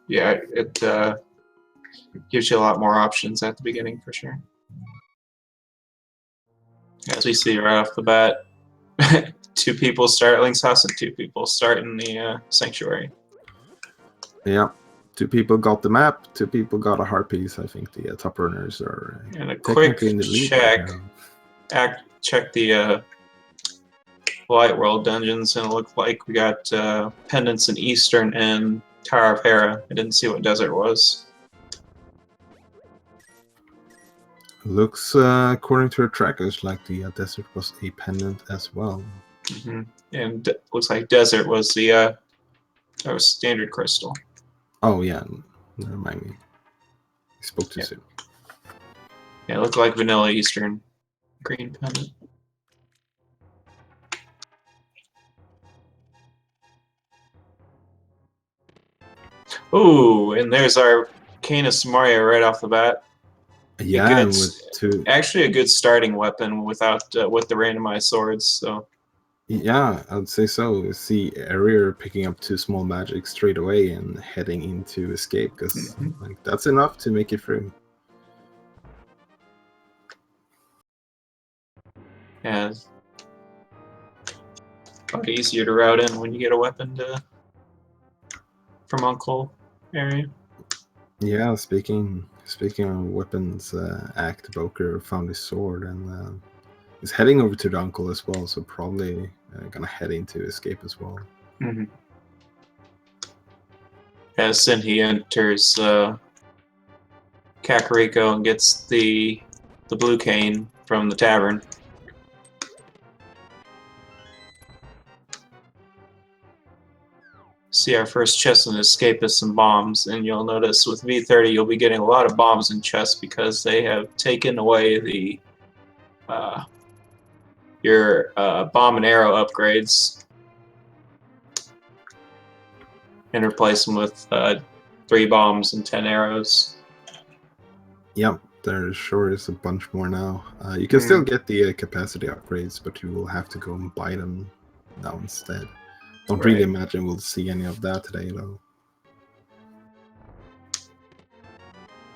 Yeah, it gives you a lot more options at the beginning for sure. As we see right off the bat, 2 people start at Link's house and 2 people start in the sanctuary. Yeah, 2 people got the map, 2 people got a heart piece. I think the top runners are And a technically quick in the lead check. right now. Check the Light World dungeons, and it looked like we got pendants in Eastern and Tower of Hera. I didn't see what desert was. Looks, according to our trackers, like the desert was a pendant as well. Mm-hmm. And looks like desert was the that was standard crystal. Oh yeah, never mind me. I spoke too soon. Yeah, it looked like vanilla Eastern green pendant. Ooh, and there's our Canis Mario right off the bat. Yeah, actually a good starting weapon without with the randomized swords. So yeah, I'd say so. See Area picking up 2 small magic straight away and heading into escape, because like that's enough to make it through. Yeah, a lot easier to route in when you get a weapon from Uncle area. Yeah, speaking of weapons, Act Boker found his sword and is heading over to the uncle as well, so probably gonna head into escape as well. Mm-hmm. As then he enters Kakariko and gets the blue cane from the tavern. See our first chest in escape is some bombs, and you'll notice with V30 you'll be getting a lot of bombs in chests because they have taken away the your bomb and arrow upgrades and replace them with 3 bombs and 10 arrows. Yep, there sure is a bunch more now. You can still get the capacity upgrades, but you will have to go and buy them now instead. Don't really imagine we'll see any of that today, though.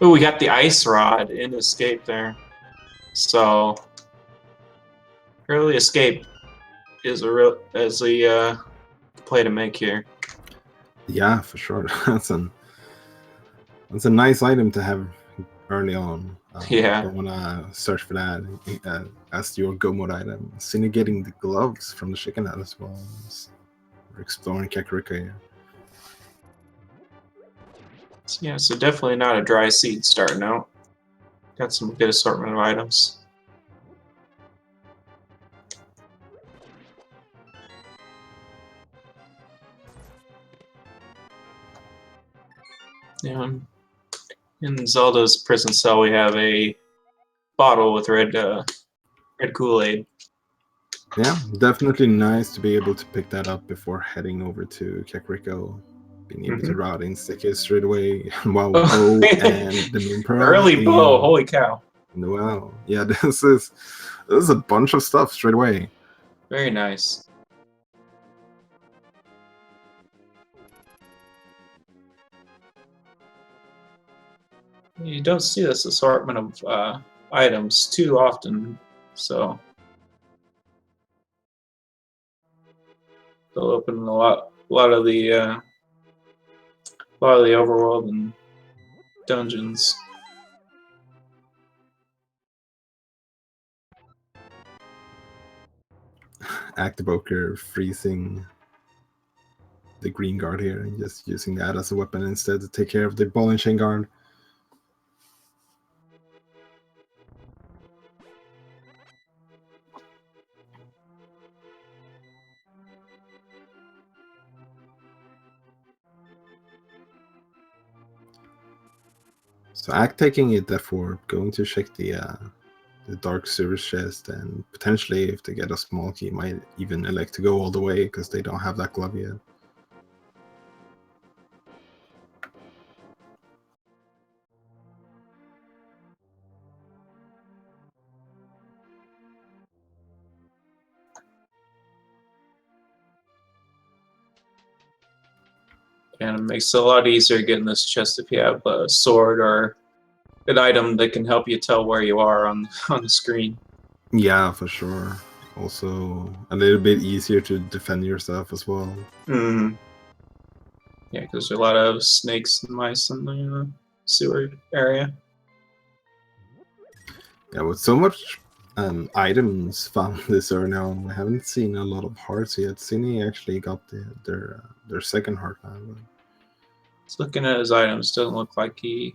Oh, we got the ice rod in escape there. So early escape is a play to make here. Yeah, for sure. That's a nice item to have early on. Yeah. Don't want to search for that as your go mode item. Seen you getting the gloves from the chicken head as well. We're exploring Kakariko here. Yeah, so definitely not a dry seed starting out. Got some good assortment of items. Yeah. In Zelda's prison cell, we have a bottle with red Kool-Aid. Yeah, definitely nice to be able to pick that up before heading over to Kakariko. Being able to route in stickers straight away. Wow, Bow and the Moon Pearl. Early Bow, holy cow. Wow. Yeah, this is a bunch of stuff straight away. Very nice. You don't see this assortment of items too often, so they'll open a lot of the overworld and dungeons. Actiboker freezing the green guard here and just using that as a weapon instead to take care of the ball and chain guard. So Act taking it therefore going to check the dark sewers chest, and potentially if they get a small key might even elect to go all the way because they don't have that glove yet. And it makes it a lot easier getting this chest if you have a sword or an item that can help you tell where you are on the screen. Yeah, for sure. Also, a little bit easier to defend yourself as well. Mm. Yeah, because there's a lot of snakes and mice in the sewer area. Yeah, with so much items found this early on, we haven't seen a lot of hearts yet. Cine actually got their second heart now. Just looking at his items, doesn't look like he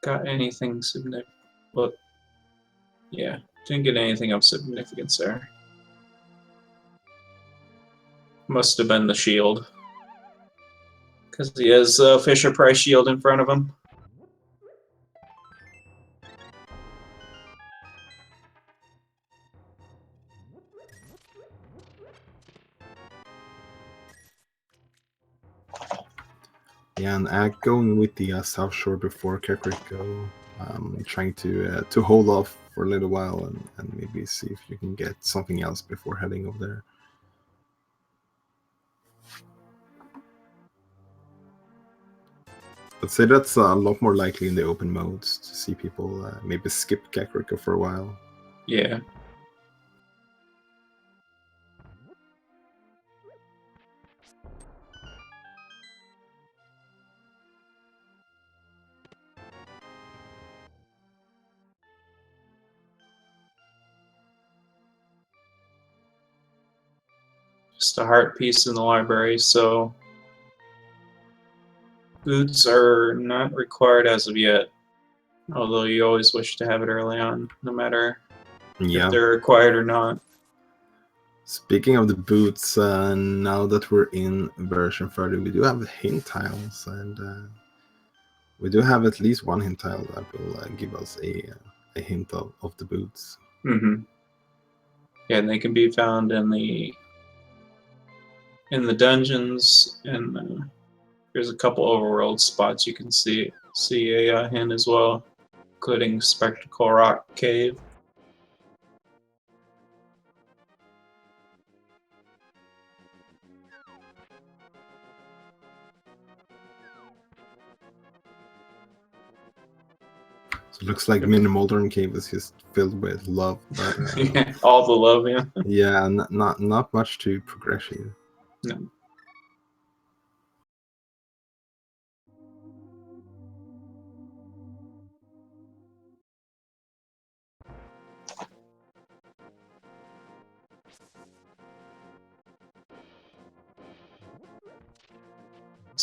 got anything significant. Look, yeah, didn't get anything of significance there. Must have been the shield, because he has a Fisher Price shield in front of him. Yeah, and going with the South Shore before Kakariko, trying to hold off for a little while and maybe see if you can get something else before heading over there. I'd say that's a lot more likely in the open modes to see people maybe skip Kakariko for a while. Yeah. Just a heart piece in the library, so boots are not required as of yet. Although you always wish to have it early on, no matter if they're required or not. Speaking of the boots, now that we're in version 30, we do have hint tiles, and we do have at least one hint tile that will give us a hint of the boots. Mm-hmm. Yeah, and they can be found in the dungeons, and there's a couple overworld spots you can see a hint as well, including Spectacle Rock Cave. So it looks like Mini Moldern Cave is just filled with love, but Yeah, all the love, yeah. Yeah, not much to progress here. No.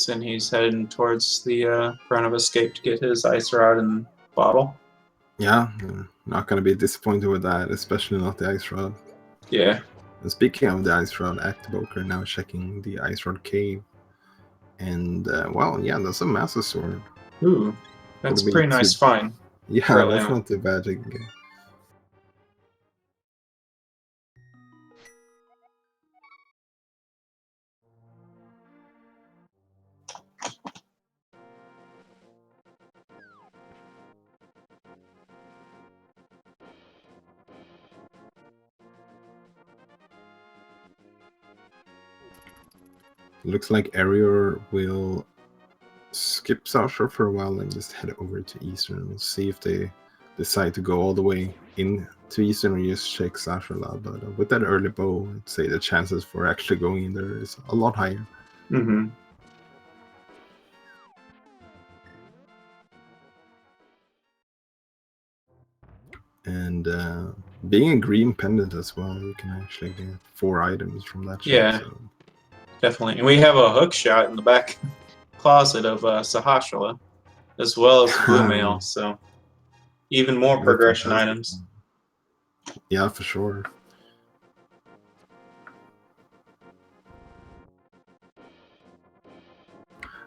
And he's heading towards the front of Escape to get his ice rod and bottle. Yeah, not gonna be disappointed with that, especially not the ice rod. Yeah. And speaking of the ice rod, Activoker now checking the ice rod cave, and well, yeah, that's a massive sword. Ooh, that's a pretty nice find. Yeah, that's not too bad. Looks like Arior will skip South Shore for a while and just head over to Eastern. We'll see if they decide to go all the way into Eastern or just check South Shore out. But with that early bow, I'd say the chances for actually going in there is a lot higher. Mm-hmm. And being a green pendant as well, you can actually get 4 items from that shop. Yeah, so. Definitely. And we have a hook shot in the back closet of Sahashala, as well as blue mail, so even more progression items. Yeah, for sure.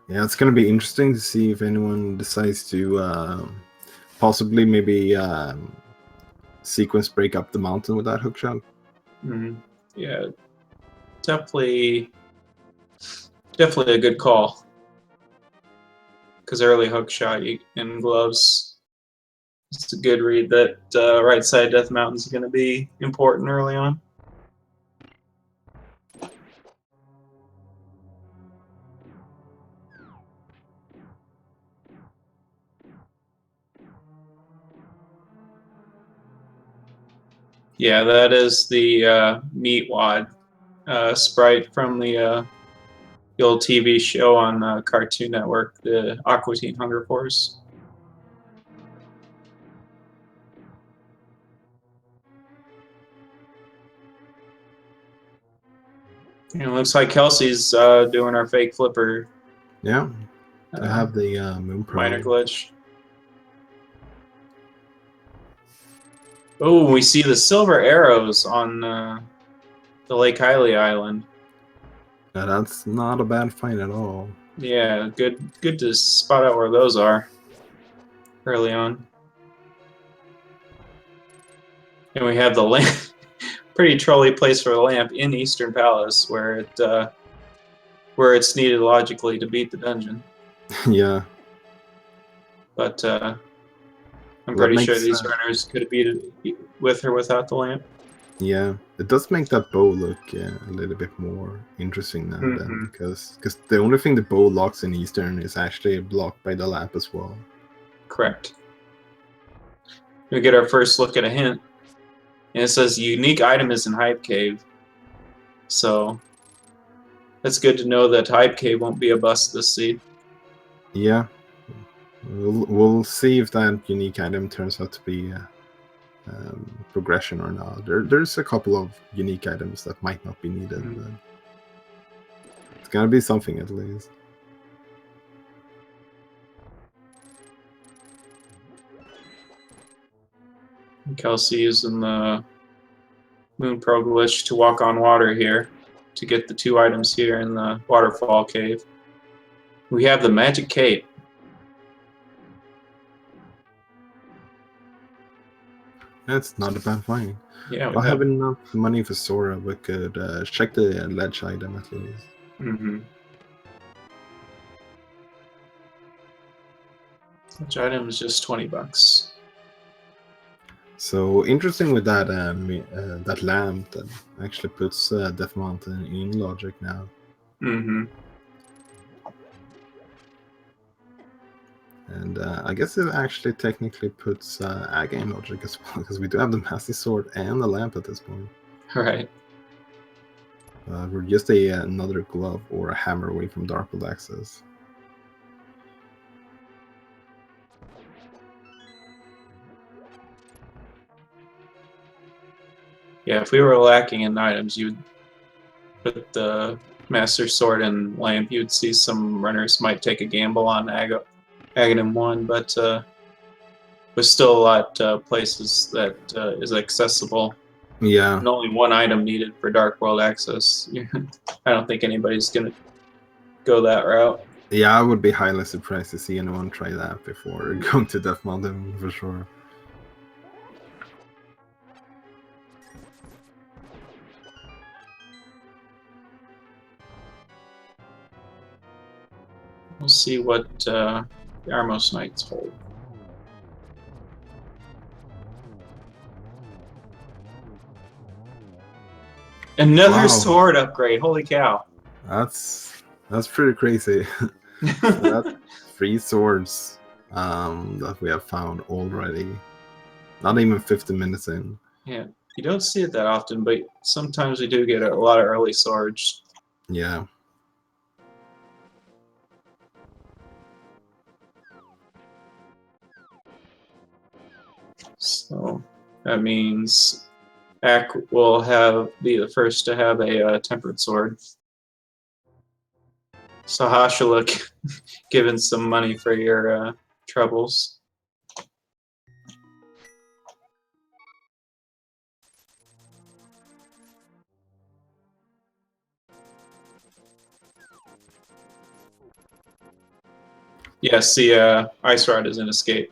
Yeah, it's going to be interesting to see if anyone decides to possibly maybe sequence break up the mountain with that hookshot. Mm-hmm. Yeah, definitely a good call. Because early hookshot in gloves, it's a good read that right side Death Mountain is going to be important early on. Yeah, that is the meat wad sprite from the old TV show on Cartoon Network, the Aqua Teen Hunger Force. And it looks like Kelsey's doing our fake flipper. Yeah, I have the Moon Pro. Minor glitch. Oh, we see the silver arrows on the Lake Hylia Island. Yeah, that's not a bad find at all. Yeah, good to spot out where those are early on. And we have the lamp, pretty trolly place for the lamp in Eastern Palace, where it's needed logically to beat the dungeon. Yeah. But I'm pretty sure these runners could have beat it with or without the lamp. Yeah, it does make that bow look a little bit more interesting now, then, because the only thing the bow locks in Eastern is actually blocked by the lamp as well. Correct. We get our first look at a hint, and it says unique item is in Hype Cave. So that's good to know that Hype Cave won't be a bust this seed. Yeah, we'll see if that unique item turns out to be progression or not. There's a couple of unique items that might not be needed, but it's gonna be something at least. Kelsey using the Moon Pro glitch to walk on water here to get the 2 items here in the waterfall cave. We have the magic cape. That's not a bad find. Yeah, If I have enough money for Sora, we could check the ledge item at least. Which item is just $20. So interesting with that that lamp that actually puts Death Mountain in logic now. And I guess it actually technically puts Aga in logic as well, because we do have the Massy Sword and the lamp at this point. Right. We're just another glove or a hammer away from Darkwood access. Yeah, if we were lacking in items, you'd put the Master Sword and Lamp. You'd see some runners might take a gamble on Aghanim 1, but there's still a lot of places that is accessible. Yeah. And only 1 item needed for Dark World access. I don't think anybody's going to go that route. Yeah, I would be highly surprised to see anyone try that before going to Death Mountain, for sure. We'll see what the Armos Knights hold. Another sword upgrade! Holy cow! That's pretty crazy. That's 3 swords that we have found already. Not even 50 minutes in. Yeah, you don't see it that often, but sometimes we do get a lot of early swords. Yeah. So that means Ak will be the first to have a tempered sword. Sahashaluk, given some money for your troubles. Yes, the Ice Rod is an escape.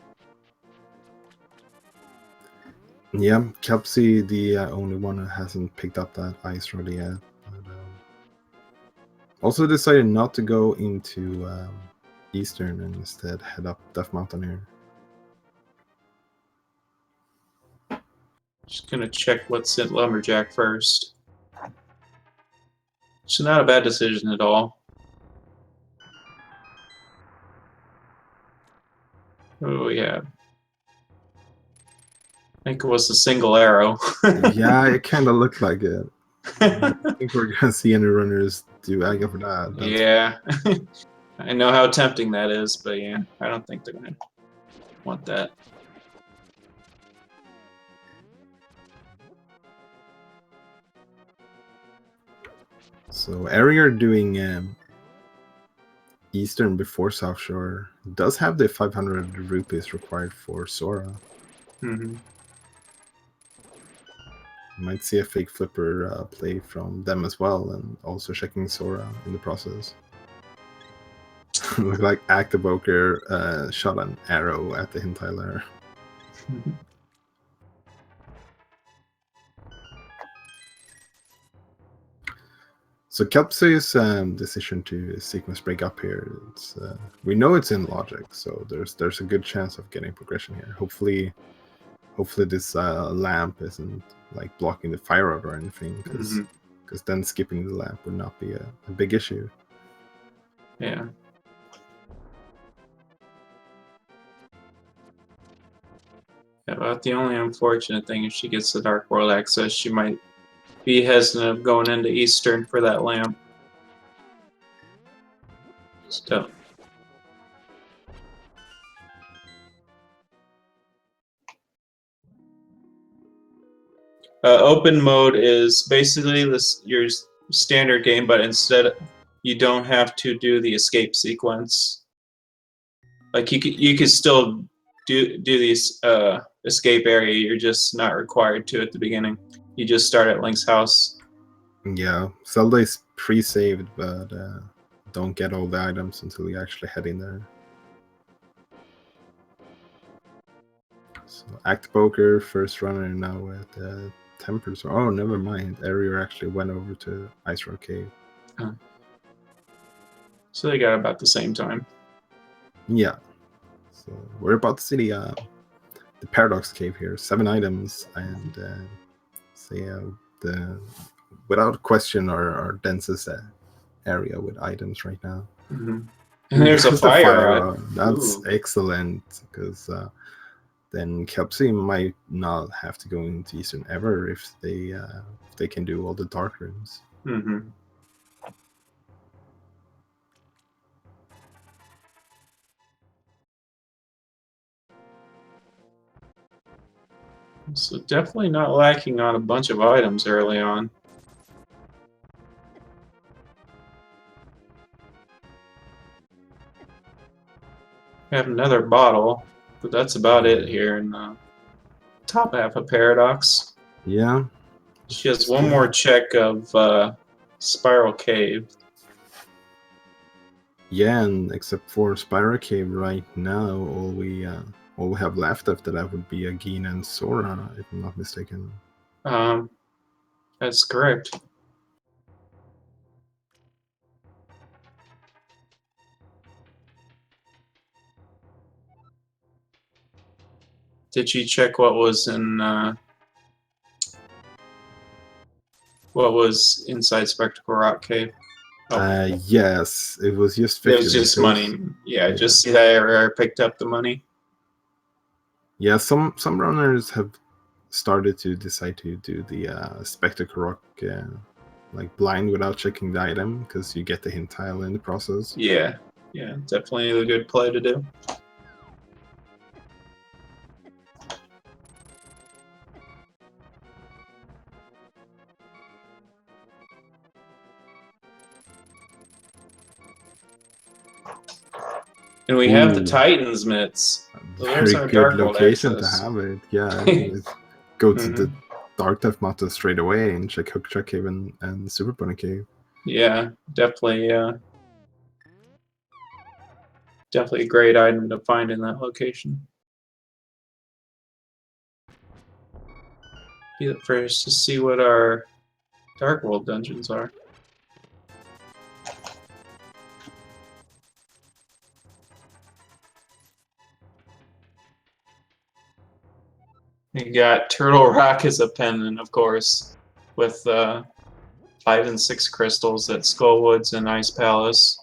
Yeah, Kelsey, the only one who hasn't picked up that Ice Rod yet. But, also decided not to go into Eastern and instead head up Death Mountain here. Just gonna check what's in Lumberjack first. It's not a bad decision at all. Oh yeah. think it was a single arrow. Yeah, it kind of looked like it. I think we're gonna see any runners do Aga for that. Yeah. I know how tempting that is, but yeah, I don't think they're gonna want that. So area doing Eastern before South Shore does have the 500 rupees required for Sora. Mm-hmm. Might see a fake flipper play from them as well, and also checking Sora in the process. Look like Activoker shot an arrow at the Hintyler. So Kelpsey's decision to sequence break up here, it's, we know it's in logic, so there's a good chance of getting progression here. Hopefully this lamp isn't like blocking the fire road or anything, because then skipping the lamp would not be a big issue. Yeah. Yeah, but the only unfortunate thing, if she gets the Dark World access, she might be hesitant of going into Eastern for that lamp. Still. Open mode is basically your standard game, but instead you don't have to do the escape sequence. Like you could still do these escape area. You're just not required to at the beginning. You just start at Link's house. Yeah, Zelda is pre-saved, but don't get all the items until you actually head in there. So Activoker, first runner now with 10%. Oh, never mind. Ariel actually went over to Ice Road Cave. So they got about the same time. Yeah. So we're about to see the Paradox Cave here. 7 items, and the without question our densest area with items right now. And there's a fire rod. That's excellent, because then Kelpsey might not have to go into Eastern ever if they can do all the dark rooms. So definitely not lacking on a bunch of items early on. We have another bottle, but that's about it here in the top half of Paradox. Yeah. She has one more check of Spiral Cave. Yeah, and except for Spiral Cave right now, all we have left after that would be Agina and Sora, if I'm not mistaken. That's correct. Did you check what was in what was inside Spectacle Rock Cave? Oh. Yes, it was just 50. It was just money. Yeah, just see that I picked up the money. Yeah, some runners have started to decide to do the Spectacle Rock like blind without checking the item, because you get the hint tile in the process. Yeah, definitely a good play to do. And we have the Titan's mitts. So very good location to have it. Yeah, go to the Dark Death Mata straight away and check Hook Chuck Cave and Super Bunny Cave. Yeah, definitely. Definitely a great item to find in that location. Be the first to see what our Dark World dungeons are. You got Turtle Rock as a pendant, of course, with 5 and 6 crystals at Skullwoods and Ice Palace.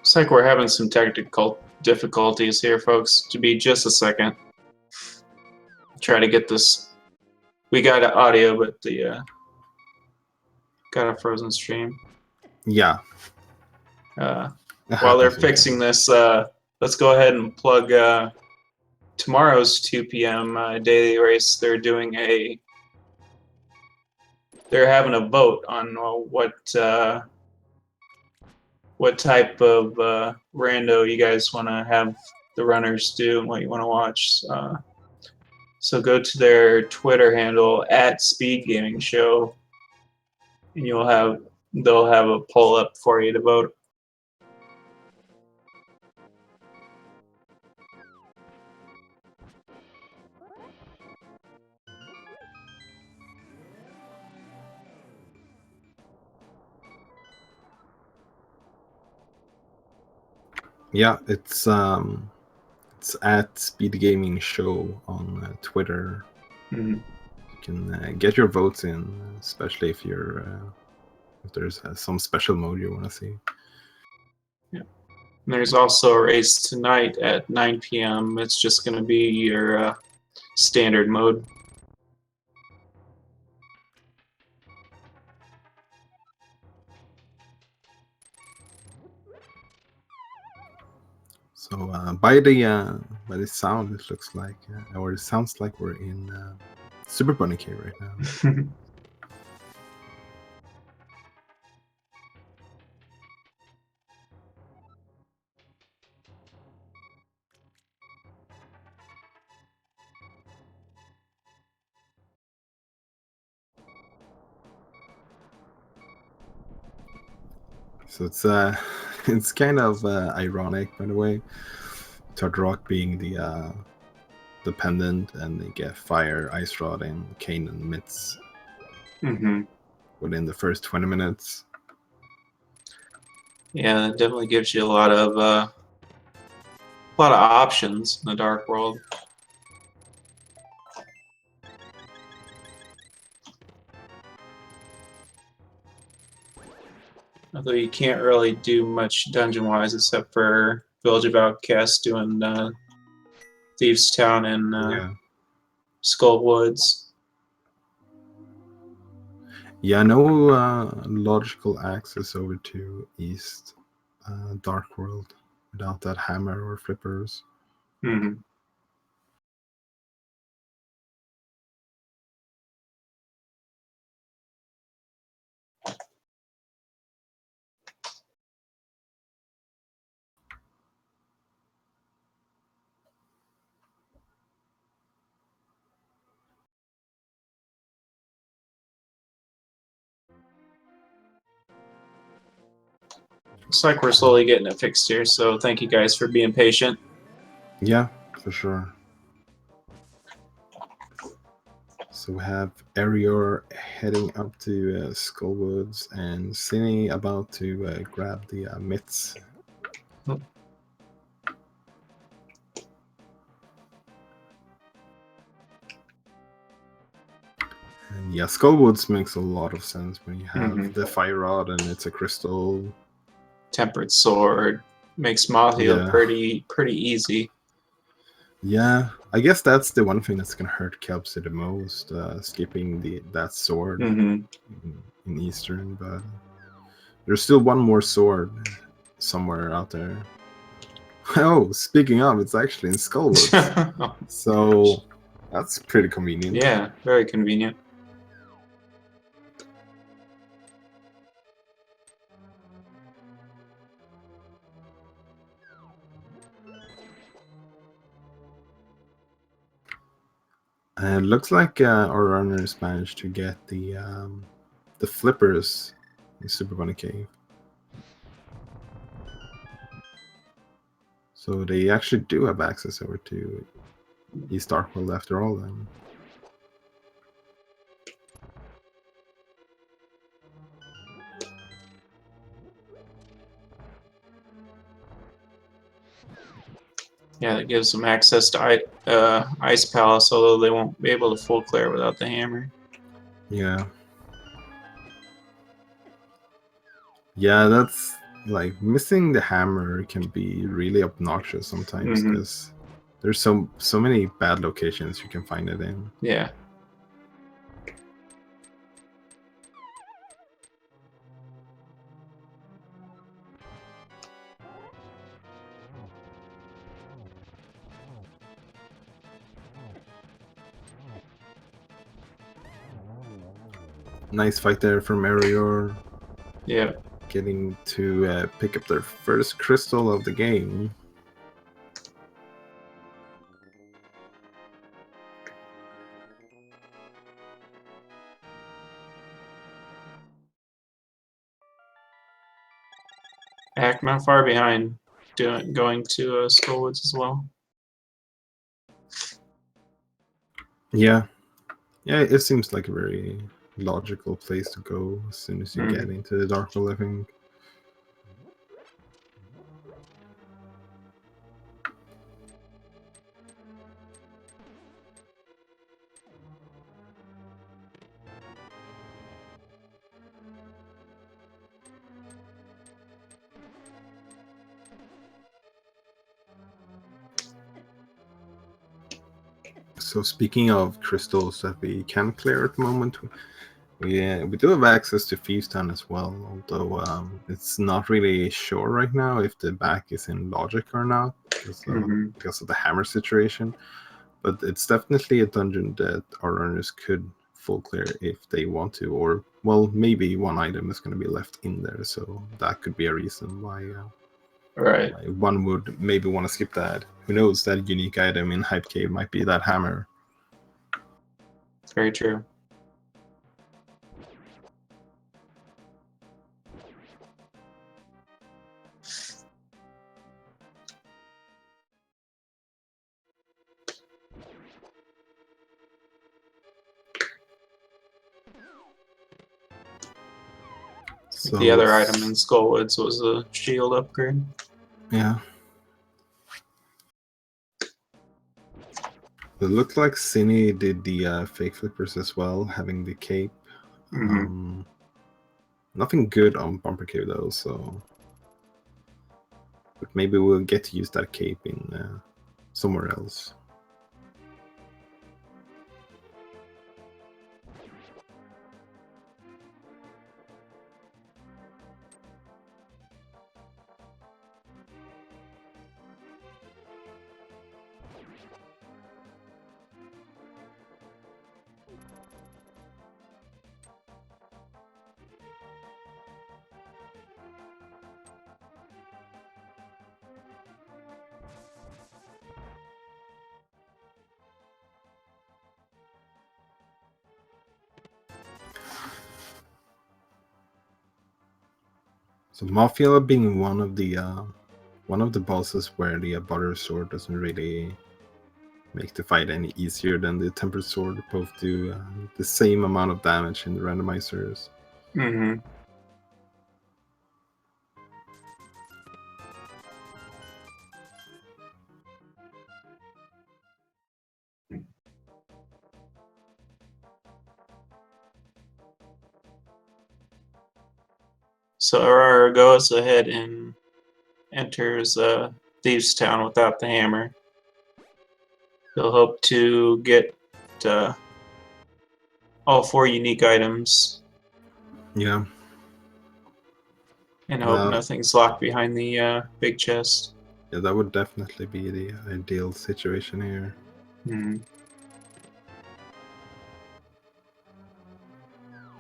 Looks like we're having some technical difficulties here, folks. To be just a second. Try to get this. We got audio, but the got a frozen stream. Yeah. While they're fixing this, let's go ahead and plug tomorrow's 2 p.m. Daily race. They're having a vote on what type of rando you guys want to have the runners do and what you want to watch. So go to their Twitter handle @SpeedGamingShow, and they'll have a poll up for you to vote. Yeah, it's @SpeedGamingShow on Twitter. Mm-hmm. You can get your votes in, especially if there's some special mode you want to see. Yeah. And there's also a race tonight at 9 p.m. It's just going to be your standard mode. So by the sound, it looks like, or it sounds like we're in Super Bunny Cave right now. So it's kind of ironic, by the way, Todd Rock being the pendant, and they get Fire, Ice Rod, and Cane and Mitts within the first 20 minutes. Yeah, it definitely gives you a lot of options in the Dark World. Although you can't really do much dungeon-wise except for Village of Outcasts doing Thieves Town and Skull Woods. Yeah, no logical access over to East Dark World without that hammer or flippers. Mm-hmm. Looks like we're slowly getting it fixed here, so thank you guys for being patient. Yeah, for sure. So we have Arior heading up to Skullwoods, and Cine about to grab the mitts. Oh. And yeah, Skullwoods makes a lot of sense when you have the Fire Rod and it's a crystal. Tempered Sword makes Moth heal pretty easy. Yeah, I guess that's the one thing that's gonna hurt Kelpsy the most, skipping that sword in Eastern, but there's still one more sword somewhere out there. Oh, speaking of, it's actually in Skullwoods. So that's pretty convenient. Yeah, very convenient. And it looks like our runners managed to get the flippers in Super Bunny Cave. So they actually do have access over to East Dark World after all then. Yeah, that gives them access to Ice Palace, although they won't be able to full clear without the hammer. Yeah. Yeah, like missing the hammer can be really obnoxious sometimes Mhm. because there's so many bad locations you can find it in. Yeah. Nice fight there from Marior, Yeah. getting to pick up their first crystal of the game. Act not far behind, going to Skullwoods as well. Yeah, it seems like a very logical place to go as soon as you get into the Dark World, I think. So speaking of crystals that we can clear at the moment, we do have access to Thieves' Town as well, although it's not really sure right now if the back is in logic or not because of the hammer situation. But it's definitely a dungeon that our runners could full clear if they want to, or well, maybe one item is going to be left in there, so that could be a reason why Right. one would maybe want to skip that. Who knows, that unique item in Hype Cave might be that hammer. Very true. So The other item in Skullwoods was a shield upgrade. Yeah. It looked like Cine did the fake flippers as well, having the cape. Nothing good on Bumper Cave though, so. But maybe we'll get to use that cape in somewhere else. So Mafia being one of the bosses where the butter sword doesn't really make the fight any easier than the tempered sword. Both do the same amount of damage in the randomizers. So Aurora goes ahead and enters Thieves' Town without the hammer. He'll hope to get all 4 unique items. Yeah. And hope nothing's locked behind the big chest. Yeah, that would definitely be the ideal situation here.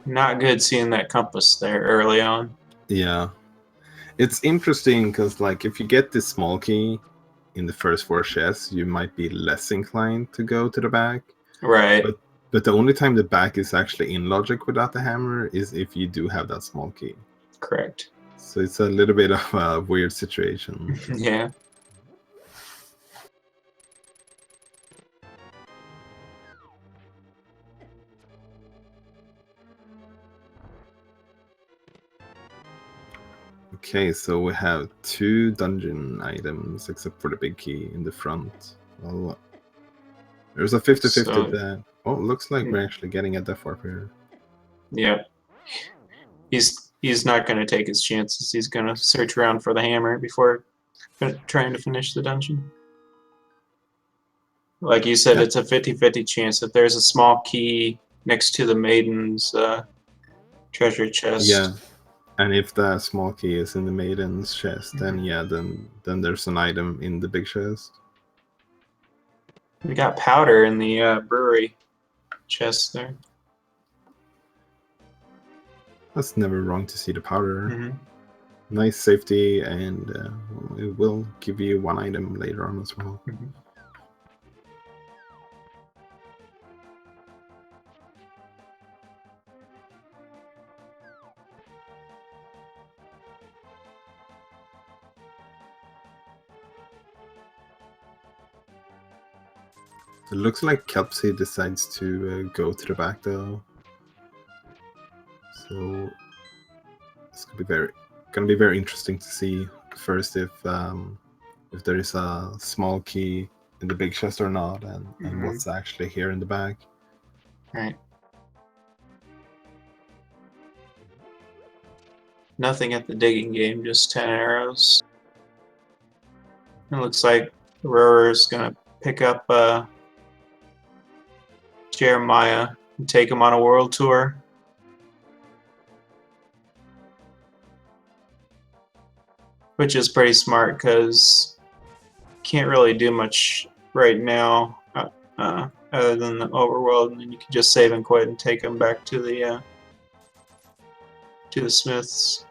Not good seeing that compass there early on. Yeah. It's interesting because, like, if you get this small key in the first 4 chests, you might be less inclined to go to the back. Right. But the only time the back is actually in logic without the hammer is if you do have that small key. Correct. So it's a little bit of a weird situation. Yeah. Okay, so we have 2 dungeon items except for the big key in the front. Well, there's a 50-50 bet. Oh, looks like we're actually getting a death warp here. Yeah. He's he's not going to take his chances. He's going to search around for the hammer before trying to finish the dungeon. Like you said, Yeah. it's a 50-50 chance that there's a small key next to the maiden's treasure chest. Yeah. And if the small key is in the maiden's chest, then yeah, then there's an item in the big chest. We got powder in the brewery chest there. That's never wrong to see the powder. Mm-hmm. Nice safety, and it will give you one item later on as well. Mm-hmm. It looks like Kelpsy decides to go to the back though. So it's gonna be very interesting to see first if there is a small key in the big chest or not, and what's actually here in the back. Right. Nothing at the digging game, just 10 arrows. It looks like the rower's gonna pick up Jeremiah and take him on a world tour. Which is pretty smart because can't really do much right now other than the overworld, and then you can just save and quit and take him back to the smiths.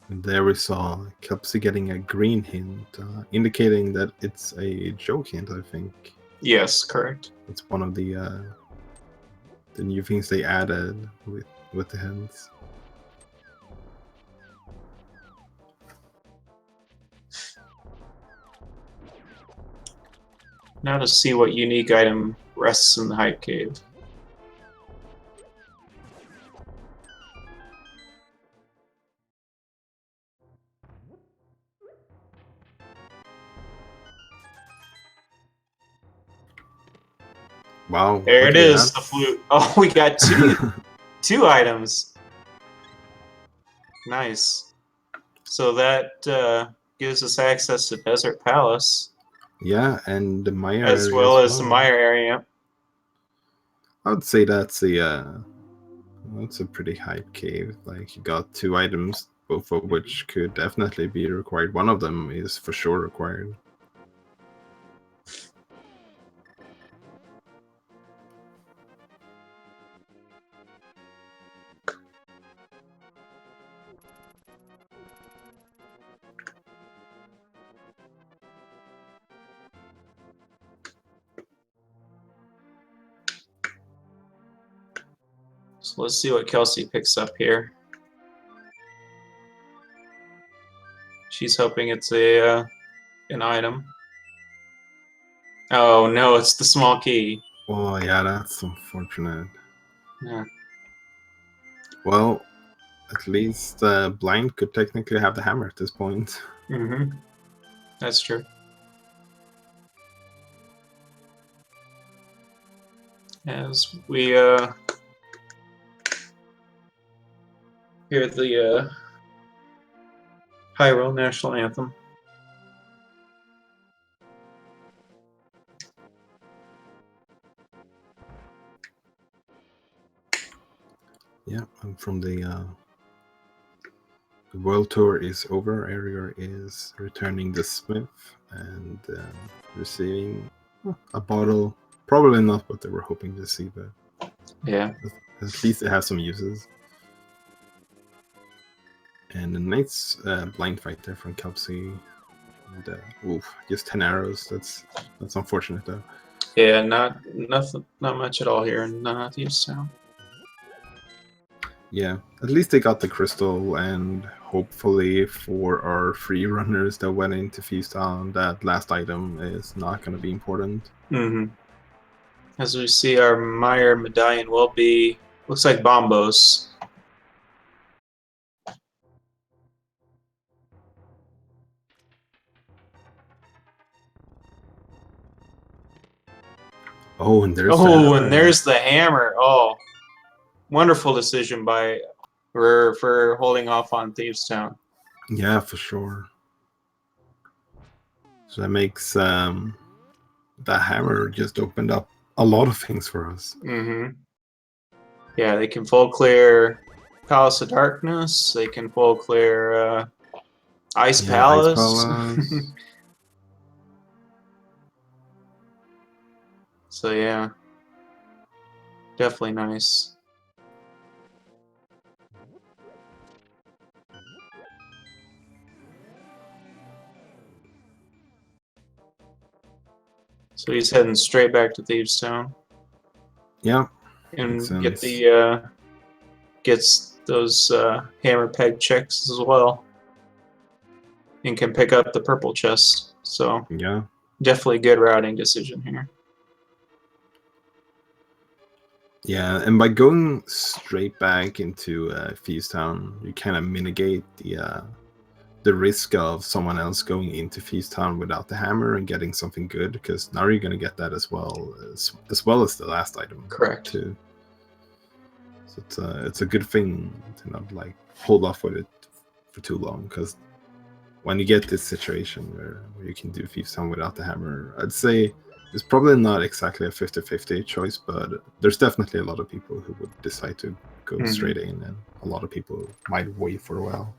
And there we saw Kelpsy getting a green hint, indicating that it's a joke hint, I think. Yes, correct. It's one of the new things they added with the hints. Now to see what unique item rests in the hype cave. Wow. There it is, that. the flute. Oh, we got two items. Nice. So that gives us access to Desert Palace. Yeah, and the Maya as area well as as the Meyer area. I would say that's a pretty hype cave. Like, you got two items, both of which could definitely be required. One of them is for sure required. So let's see what Kelsey picks up here. She's hoping it's a an item. Oh no, it's the small key. Oh yeah, that's unfortunate. Yeah. Well, at least Blind could technically have the hammer at this point. Mm-hmm. That's true. As we hear the Hyrule National Anthem. Yeah, and from the world tour is over. Arior is returning the smith and receiving a bottle. Probably not what they were hoping to see, but yeah, at least it has some uses. And a nice blind fight there from Kelpsy. And oof, just 10 arrows. That's unfortunate though. Yeah, not much at all here in Northeast Town. Yeah, at least they got the crystal, and hopefully for our free runners that went into Feast Town, that last item is not going to be important. Mm-hmm. As we see, our Meyer medallion will be, looks like Bombos. Oh, and there's and there's the hammer. Oh, wonderful decision by for holding off on Thieves Town. Yeah, for sure. So that makes the hammer just opened up a lot of things for us. Mm-hmm. Yeah, they can full clear Palace of Darkness. They can full clear Ice Palace. Ice Palace. So yeah, definitely nice. So he's heading straight back to Thieves Town. Yeah. And get gets those hammer peg checks as well. And can pick up the purple chest. So yeah, definitely good routing decision here. Yeah, and by going straight back into Thieves Town, you kind of mitigate the risk of someone else going into Thieves Town without the hammer and getting something good, because now you're going to get that as well as the last item. Correct. Too. So it's a good thing to not like hold off with it for too long, because when you get this situation where you can do Thieves Town without the hammer, I'd say it's probably not exactly a 50-50 choice, but there's definitely a lot of people who would decide to go straight in, and a lot of people might wait for a while.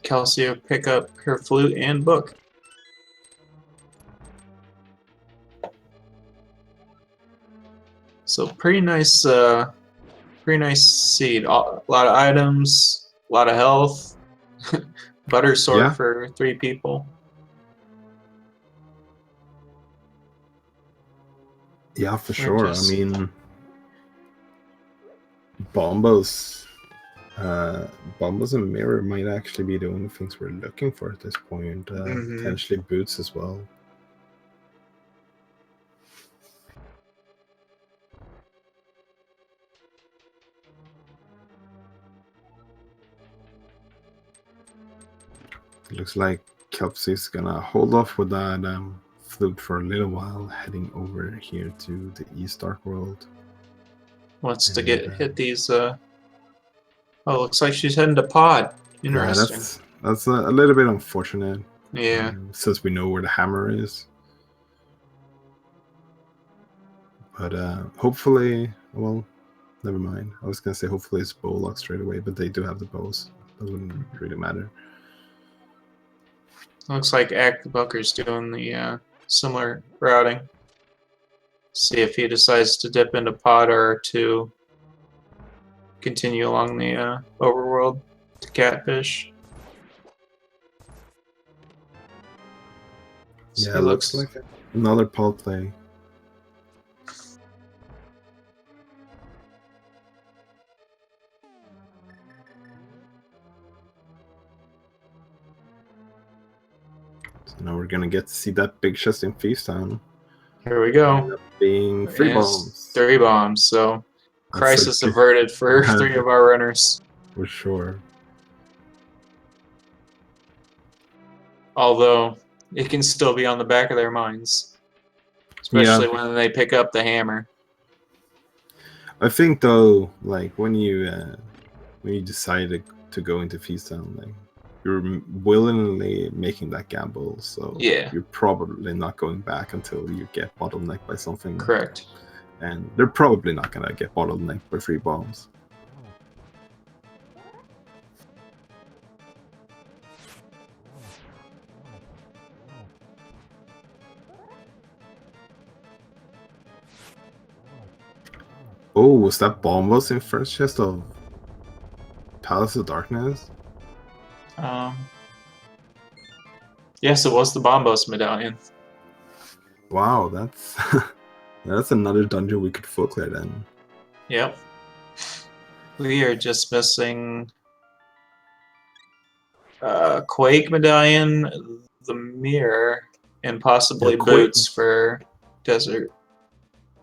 Kelsey will pick up her flute and book. So pretty nice seed. A lot of items, a lot of health. Butter sword for 3 people. Yeah, for sure. I mean, Bombos and Mirror might actually be the only things we're looking for at this point. Potentially boots as well. Looks like Kelsey's gonna hold off with that flute for a little while, heading over here to the East Dark World. Wants to hit these. Oh, looks like she's heading to Pod. Interesting. Yeah, that's a little bit unfortunate. Yeah. Since we know where the hammer is. But hopefully, well, never mind. I was gonna say hopefully it's bow lock straight away, but they do have the bows. That wouldn't really matter. Looks like Booker's doing the similar routing. See if he decides to dip into Pod or to continue along the overworld to Catfish. So yeah, it looks like another Pod play. So now we're gonna get to see that big chest in Thieves Town. Here we go. Being 3 bombs. 3 bombs, so crisis averted for 3 of our runners. For sure. Although it can still be on the back of their minds, especially when they pick up the hammer. I think though, like when you decide to go into Thieves Town, like you're willingly making that gamble, so you're probably not going back until you get bottlenecked by something. Correct. And they're probably not gonna get bottlenecked by 3 bombs. Oh, was that Bombos in first chest of Palace of Darkness? Yes, it was the Bombos medallion. Wow, that's that's another dungeon we could full clear then. Yep. We are just missing Quake medallion, the mirror, and possibly boots for desert.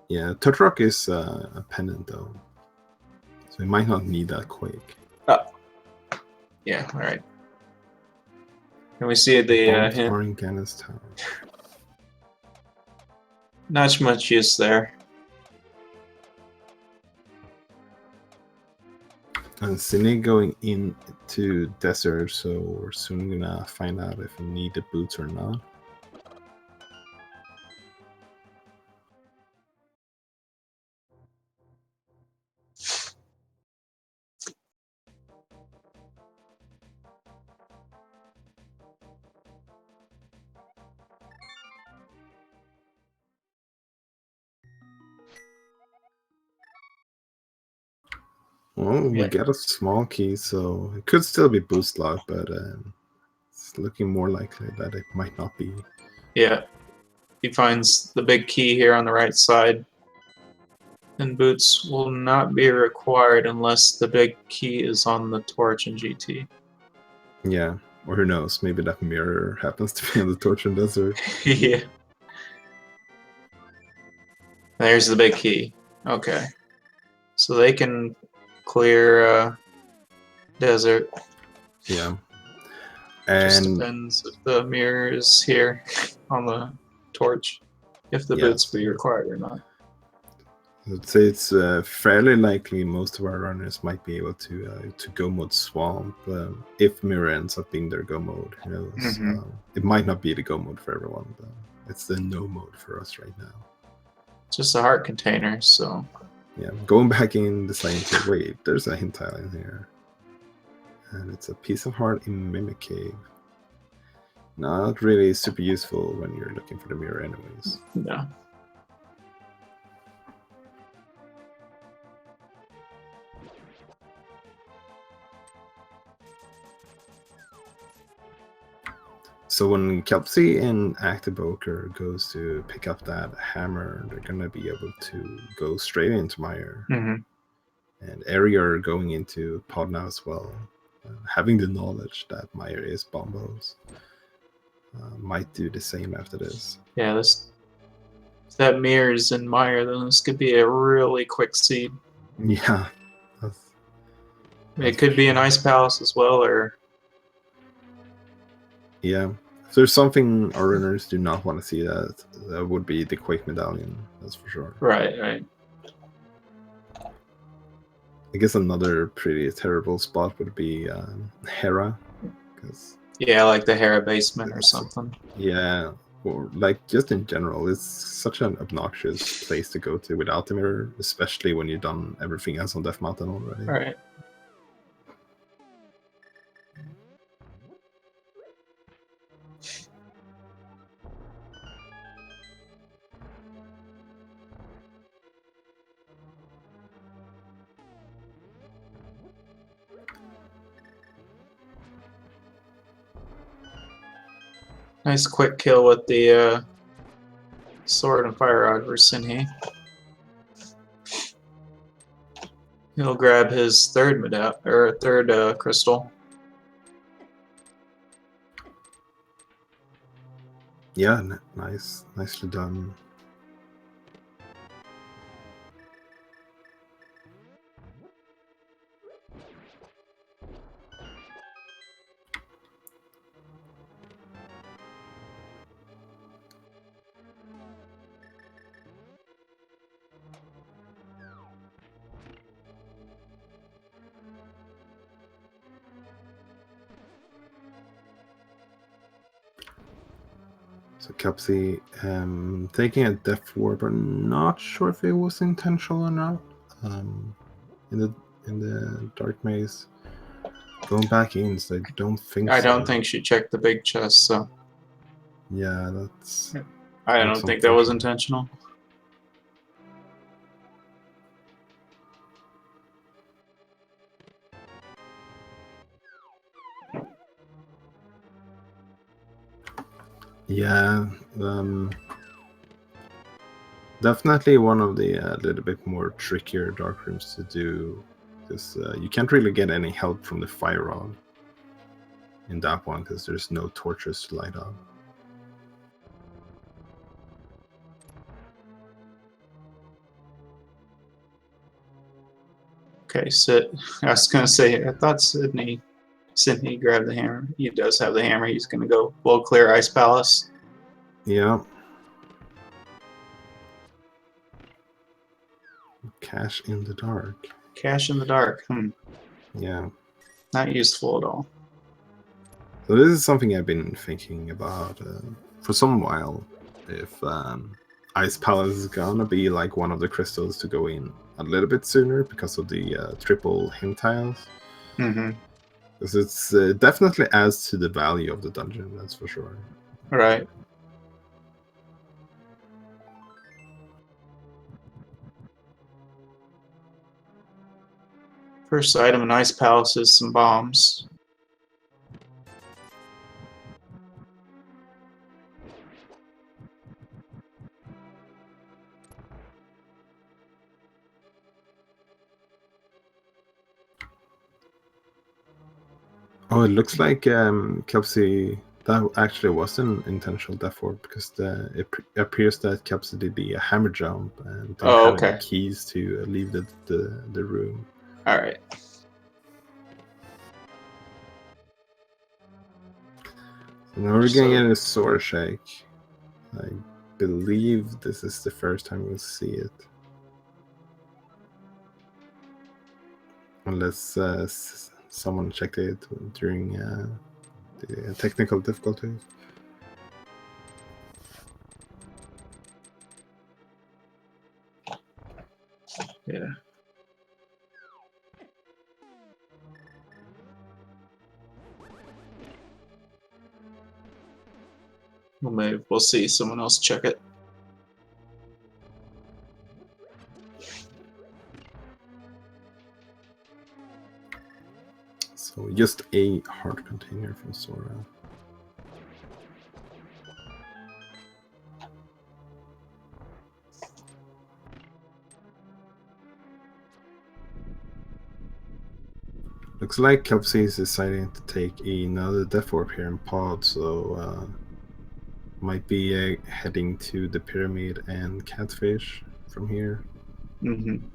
Yeah, Tutrock is a pendant though. So you might not need that quick. Oh. Yeah, alright. Can we see the Bombs hint? are in Gannis Tower. Not much use there. And Cine going into desert, so we're soon gonna find out if we need the boots or not. Well, we Yeah. get a small key, so it could still be boost lock, but it's looking more likely that it might not be. Yeah. He finds the big key here on the right side. And boots will not be required unless the big key is on the torch in GT. Yeah, or who knows? Maybe that mirror happens to be on the torch and desert. Yeah. There's the big key. Okay. So they can clear desert. Yeah, Just and depends if the mirror is here on the torch, if the boots yes, be required or not. I'd say it's fairly likely most of our runners might be able to go mode swamp if mirror ends up being their go mode. Who knows? Mhm. It might not be the go mode for everyone, but it's the no mode for us right now. Just a heart container, so Yeah, going back in, deciding to wait. There's a hint tile in here, and it's a piece of heart in Mimic Cave. Not really super useful when you're looking for the mirror, anyways. no. So when Kelpsy and Actiboker goes to pick up that hammer, they're gonna be able to go straight into Meyer. Mhm. And Arior going into Pod now as well. Having the knowledge that Meyer is Bombos might do the same after this. Yeah, this. If that mirror's in Meyer, then this could be a really quick seed. Yeah. It could be an Ice Palace as well, or yeah. If there's something our runners do not want to see, that would be the Quake Medallion, that's for sure. right. I guess another pretty terrible spot would be Hera, because yeah, like the Hera basement or something. yeah, or like just in general, it's such an obnoxious place to go to without the mirror, especially when you've done everything else on Death Mountain already. Right. Nice quick kill with the sword and fire rod for Sinhi. He'll grab his third crystal. Yeah, nicely done. So Kelpsy taking a Death Ward, but not sure if it was intentional or not. In the Dark Maze. Going back in, so I don't think I so. don't think she checked the big chest, so Yeah, that's. I don't think that was intentional. Yeah, definitely one of the little bit more trickier dark rooms to do, because you can't really get any help from the fire rod in that one, because there's no torches to light up. Okay, Sid. I was gonna say I thought Sydney grabbed the hammer. He does have the hammer. He's gonna go blow clear Ice Palace. Yeah. Cash in the dark. Cash in the dark. Yeah. Not useful at all. So this is something I've been thinking about for some while. If Ice Palace is gonna be like one of the crystals to go in a little bit sooner because of the triple hint tiles. Mm-hmm. Because it's definitely adds to the value of the dungeon, that's for sure. Right. First item in Ice Palace is some bombs. Oh, it looks like Kelsey, that actually was an intentional death ward because it appears that Kelsey did the hammer jump and didn't have any keys to leave the room. All right. So now we're getting a sword shake. I believe this is the first time we'll see it. Unless someone checked it during the technical difficulties. Yeah. Well, maybe we'll see someone else check it. So just a heart container from Sora. Looks like Kelsey is deciding to take another death orb here in pod, so might be heading to the pyramid and catfish from here. Mm-hmm.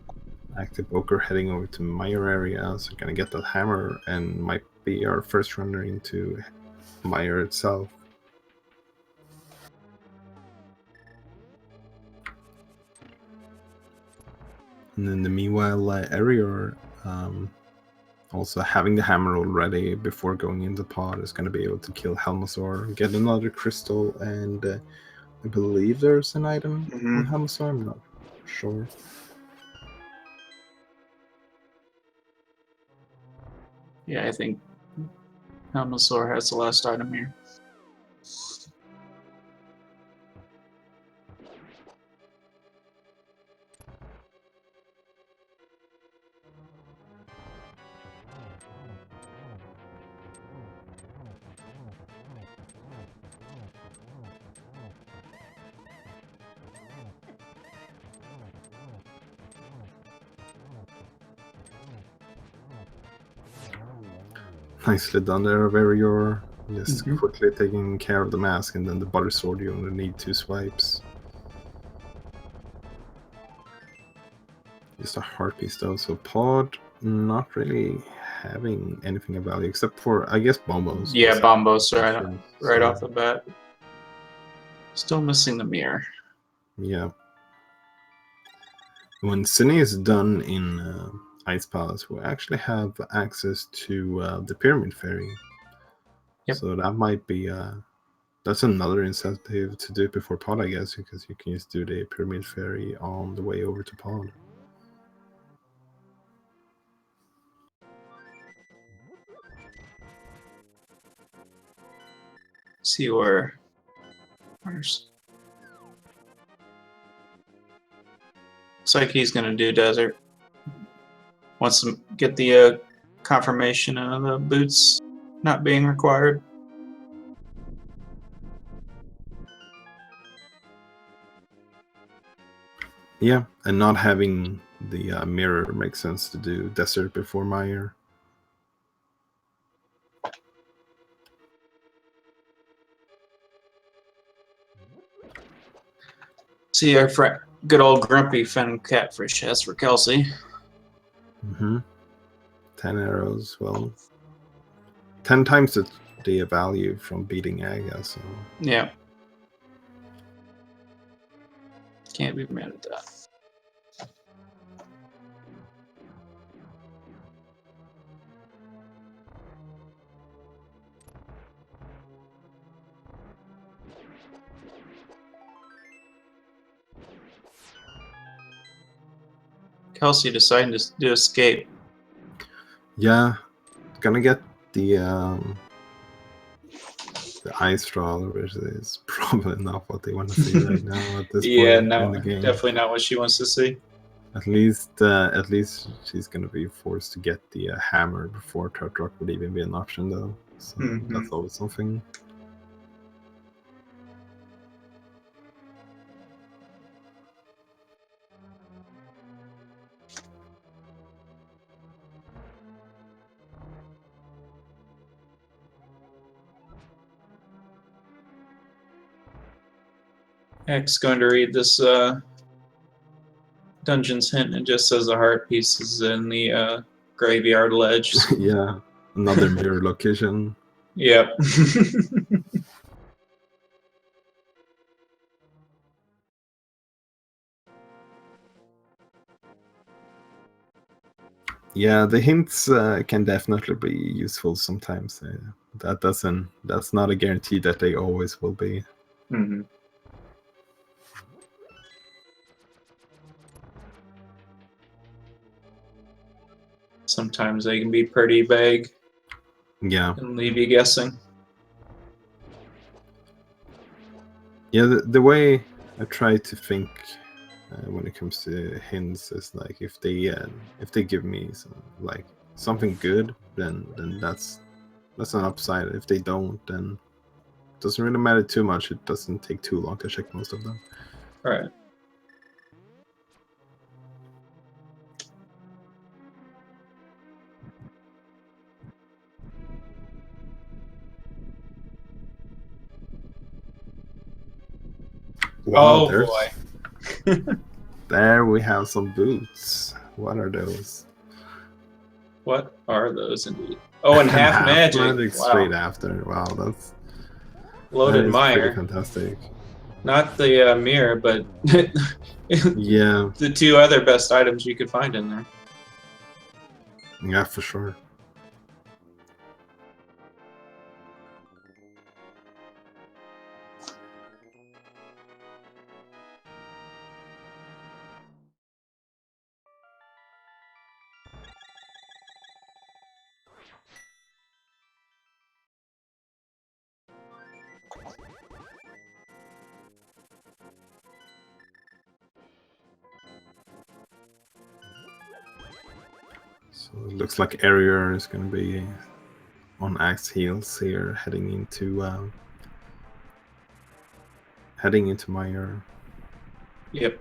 Active Ochre heading over to Mire area, so gonna get that hammer and might be our first runner into Mire itself. And in the meanwhile, Arior, also having the hammer already before going into pod, is going to be able to kill Helmasaur, get another crystal, and I believe there's an item on Helmasaur, I'm not sure. Yeah, I think Helmasaur has the last item here. Nicely done there, Arior. Just quickly taking care of the mask, and then the butter sword, you only need 2 swipes. Just a heart piece though, so pod not really having anything of value except for, I guess, Bombos. Yeah, Bombos right off the bat. Still missing the mirror. Yeah. When Cine is done in Ice Palace, we actually have access to the Pyramid Ferry. Yep. So that might be that's another incentive to do it before pod, I guess, because you can just do the Pyramid Ferry on the way over to pod. See where's looks like he's gonna do desert. Wants to get the confirmation of the boots not being required. Yeah, and not having the mirror makes sense to do desert before Mire. See our friend, good old grumpy Finn Catfish. That's for Kelsey. Mm-hmm. 10 arrows, well, 10 times the value from beating Aga, so... Yeah. Can't be mad at that. Kelsey deciding to escape. Yeah, gonna get the ice trawler, which is probably not what they want to see right now at this Yeah, point no, in the game. definitely not what she wants to see. At least she's gonna be forced to get the hammer before Tart Rock would even be an option, though. So that's always something. X going to read this Dungeon's hint, and it just says the heart piece is in the graveyard ledge. Yeah, another mirror location. Yep. Yeah, the hints can definitely be useful sometimes. That's not a guarantee that they always will be. Mm-hmm. Sometimes they can be pretty vague. Yeah. And leave you guessing. Yeah, the way I try to think when it comes to hints is like if they give me something good, then that's an upside. If they don't, then it doesn't really matter too much. It doesn't take too long to check most of them. Right. Wow, oh boy. There we have some boots. What are those? What are those indeed? Oh, and half magic. Wow. Straight after. Wow, that's loaded mire. Pretty fantastic. Not the mirror, but yeah, the two other best items you could find in there. Yeah, for sure. So it looks like Area is going to be on Axe heels here, heading into Mire. Yep.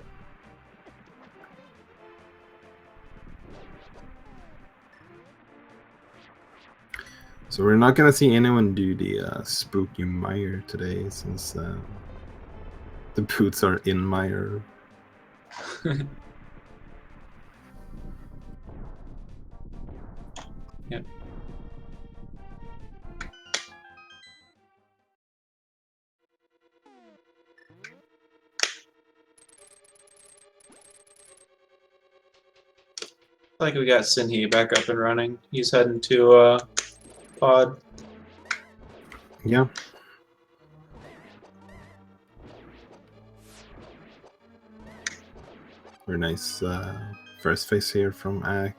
So we're not going to see anyone do the spooky Mire today, since the boots are in Mire. Yep. Like we got Sinhee back up and running. He's heading to pod. Yeah. Very nice first phase here from Ak.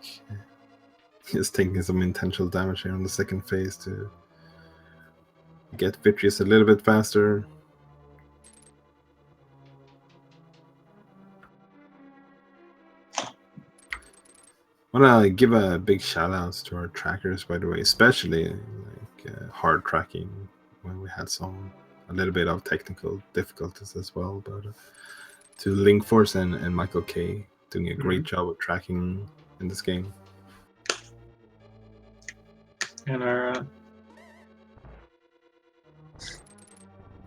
He's taking some intentional damage here on the second phase to get Vitreous a little bit faster. I want to give a big shout out to our trackers, by the way, especially like hard tracking when we had a little bit of technical difficulties as well. But to Linkforce and Michael K doing a great job of tracking in this game. And our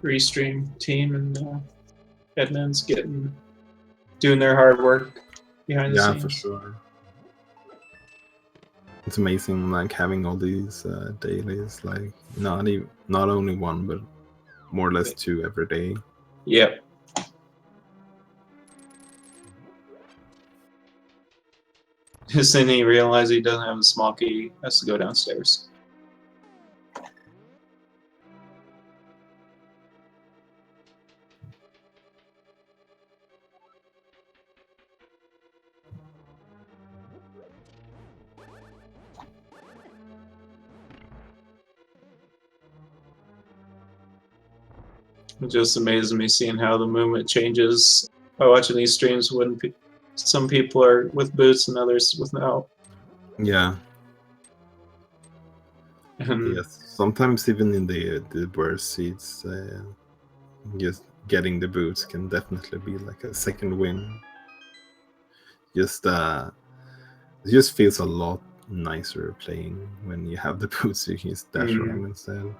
restream team and admins doing their hard work behind the scenes. Yeah, for sure. It's amazing, like having all these dailies, like not only one, but more or less 2 every day. Yep. Then he realized he doesn't have a small key. Has to go downstairs. It just amazes me seeing how the movement changes by watching these streams when some people are with boots and others without. Yeah. And Yes. Sometimes even in the worst seats, just getting the boots can definitely be like a second win. It just feels a lot nicer playing when you have the boots. You can just dash around instead.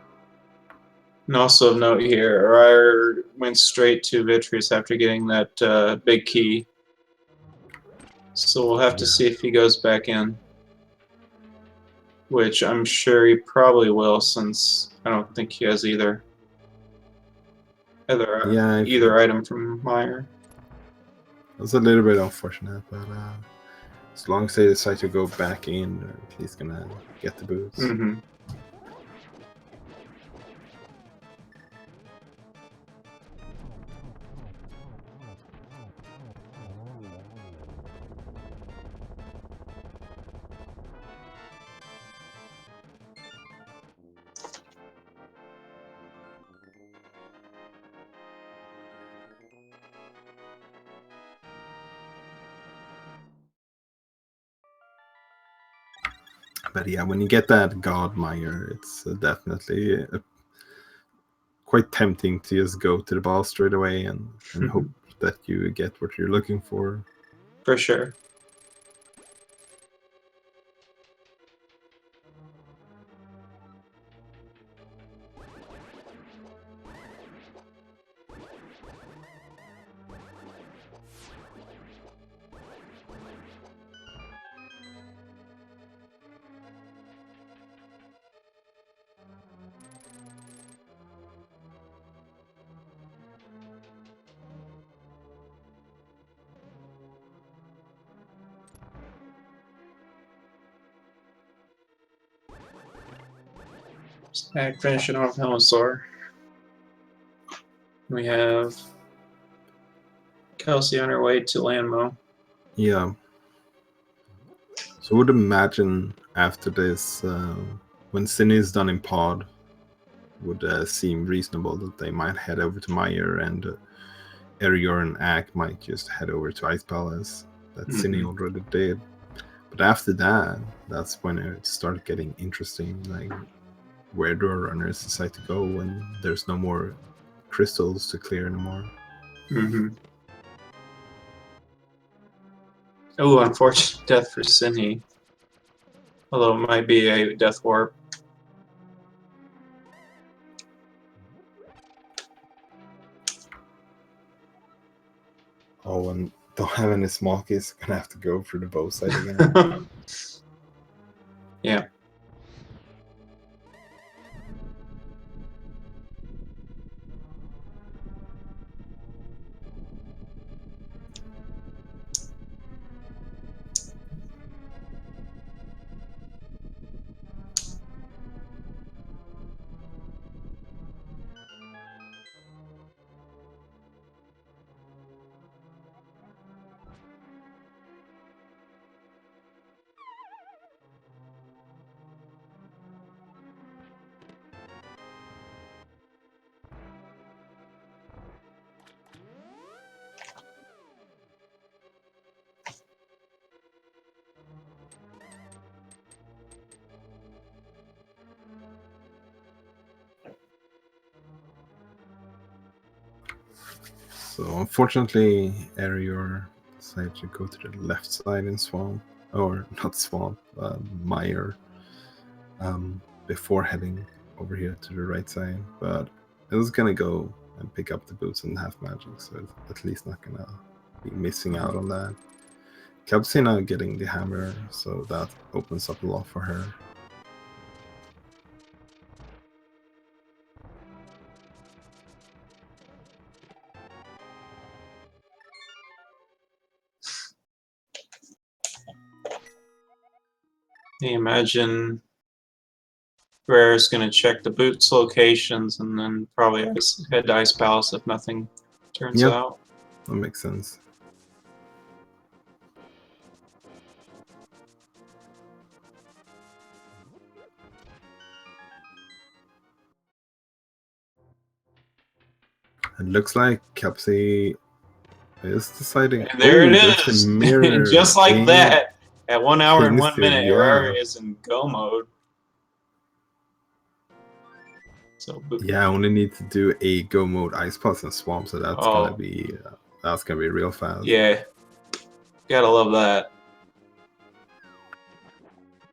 And also of note here, Ryer went straight to Vitreous after getting that big key. So we'll have to see if he goes back in. Which I'm sure he probably will, since I don't think he has either item from Meyer. It's a little bit unfortunate, but as long as they decide to go back in, they're at least gonna get the boots. Mm-hmm. But yeah, when you get that God Meyer, it's definitely quite tempting to just go to the boss straight away and hope that you get what you're looking for. For sure. Back finishing off Helmasaur. We have Kelsey on her way to Landmo. Yeah. So I would imagine after this, when Sin is done in pod, would seem reasonable that they might head over to Meyer, and Erior and Ak might just head over to Ice Palace. That Cine already did. But after that, that's when it started getting interesting. Like, where do our runners decide to go when there's no more crystals to clear anymore? Oh, unfortunate death for Sinny. Although it might be a death warp. Oh, and don't have any small keys, gonna have to go through the bow side again. Yeah. So unfortunately, Erior decided to go to the left side in Swamp, or not Swamp, Meyer, before heading over here to the right side. But it was gonna go and pick up the boots and half magic, so it's at least not gonna be missing out on that. Kelsey now getting the hammer, so that opens up a lot for her. Can you imagine Rare's going to check the boots locations and then probably head to Ice Palace if nothing turns Yep. out. That makes sense. It looks like Kelsey is deciding. And there it there's the is! mirror. Just like that! At 1 hour and 1 Kingston, minute, yeah. Rare is in go mode. So, yeah, I only need to do a go mode Ice Palace and Swamp, so that's gonna be real fast. Yeah, gotta love that.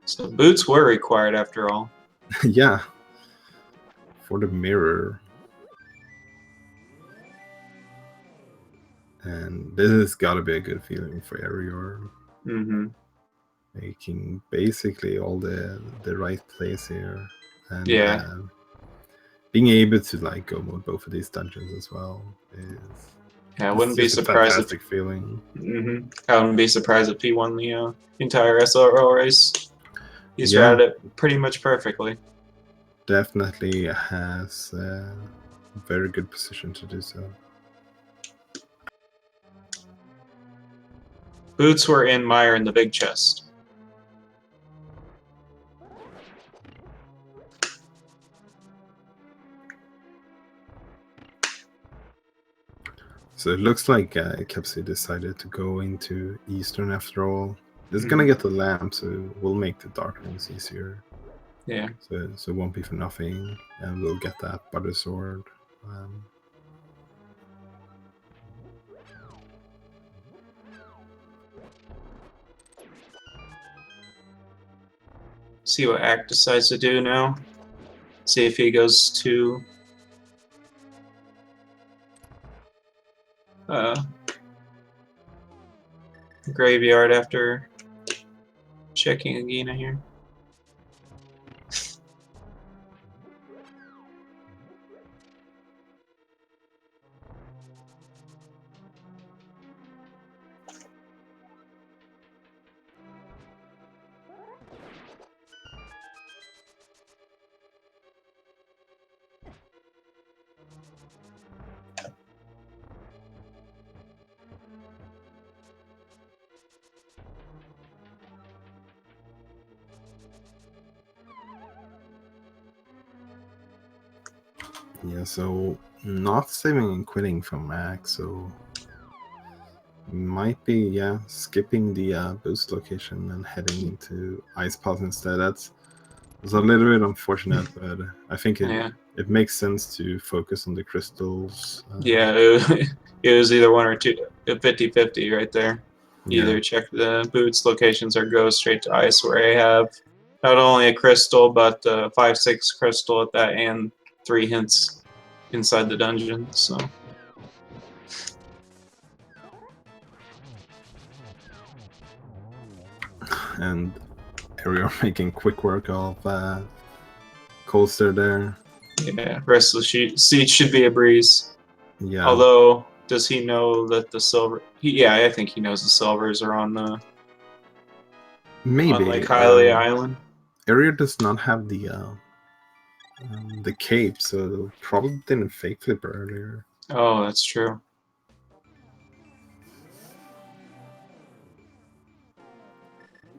So boots were required after all. Yeah, for the mirror. And this has got to be a good feeling for Arior. Mm-hmm. Making basically all the right plays here, and being able to like go mode both of these dungeons as well is I wouldn't be surprised. Fantastic feeling. Mm-hmm. I wouldn't be surprised if he won the entire SRL race. He's routed it pretty much perfectly. Definitely has a very good position to do so. Boots were in Meyer in the big chest. So it looks like Kepsi decided to go into Eastern after all. It's gonna get the lamp, so we'll make the dark rings easier. Yeah. So it won't be for nothing, and we'll get that butter sword. See what Act decides to do now. See if he goes to graveyard after checking Agina here. Yeah, so not saving and quitting from Mac, so might be skipping the boost location and heading into Ice Palace instead. That's a little bit unfortunate, but I think it makes sense to focus on the crystals. Yeah, it was either one or two, 50-50 right there. Either check the boots locations or go straight to ice, where I have not only a crystal but 5-6 crystal at that and 3 hints inside the dungeon. So. And we are making quick work of Colster there. Yeah, rest of the siege should be a breeze. Yeah. Although, does he know that the silver? I think he knows the silvers are on the. Maybe on Lake Hylia Island. Area does not have the cape, so probably didn't fake flip earlier. Oh, that's true.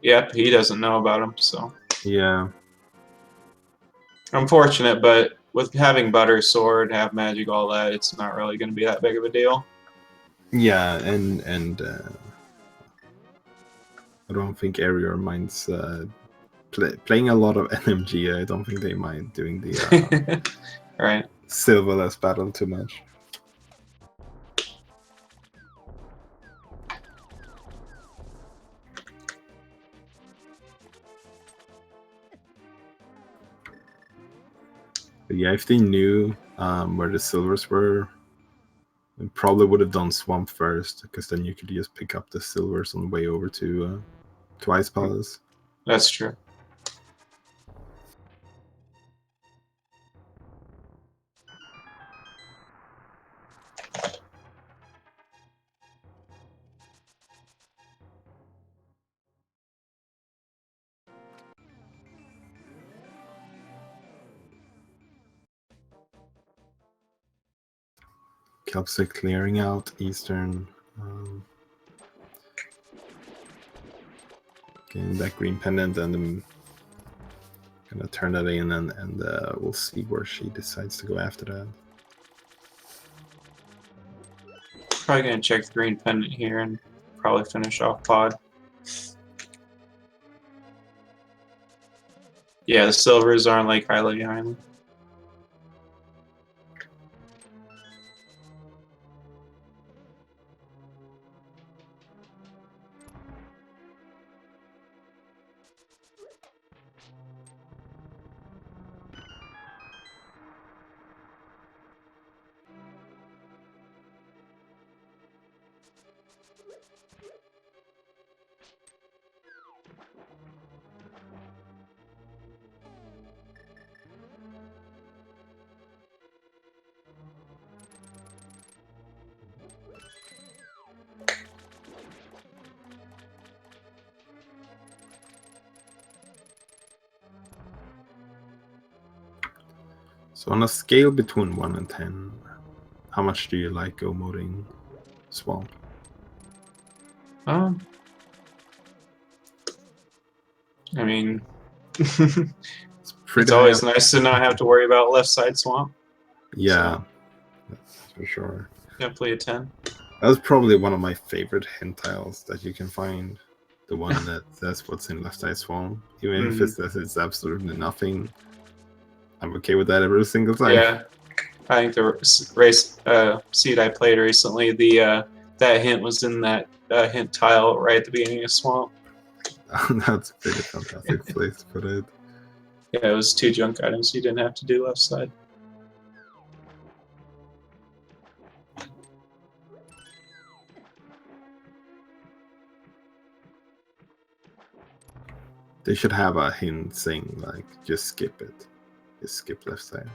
Yep, he doesn't know about him, so. Yeah. Unfortunate, but with having Butter Sword, Half Magic, all that, it's not really going to be that big of a deal. Yeah, and I don't think Arior minds playing a lot of NMG. I don't think they mind doing the right. Silverless battle too much. But yeah, if they knew where the silvers were, I probably would have done swamp first, because then you could just pick up the silvers on the way over to Ice Palace. That's true. Kelpsic clearing out Eastern. Getting that green pendant, and I'm gonna turn that in, and we'll see where she decides to go after that. Probably gonna check the green pendant here and probably finish off pod. Yeah, the silvers are on Lake Highlight Island. So on a scale between 1 and 10, how much do you like go-moding Swamp? I mean, it's always nice to not have to worry about left side swamp. Yeah, so, that's for sure. Definitely a 10. That was probably one of my favorite hint tiles that you can find. The one that says what's in left side swamp. Even if it says it's absolutely nothing, I'm okay with that every single time. Yeah, I think the race seed I played recently, the that hint was in that hint tile right at the beginning of swamp. That's a pretty fantastic place to put it. Yeah, it was 2 junk items. You didn't have to do left side. They should have a hint saying like, just skip it. Just skip left side.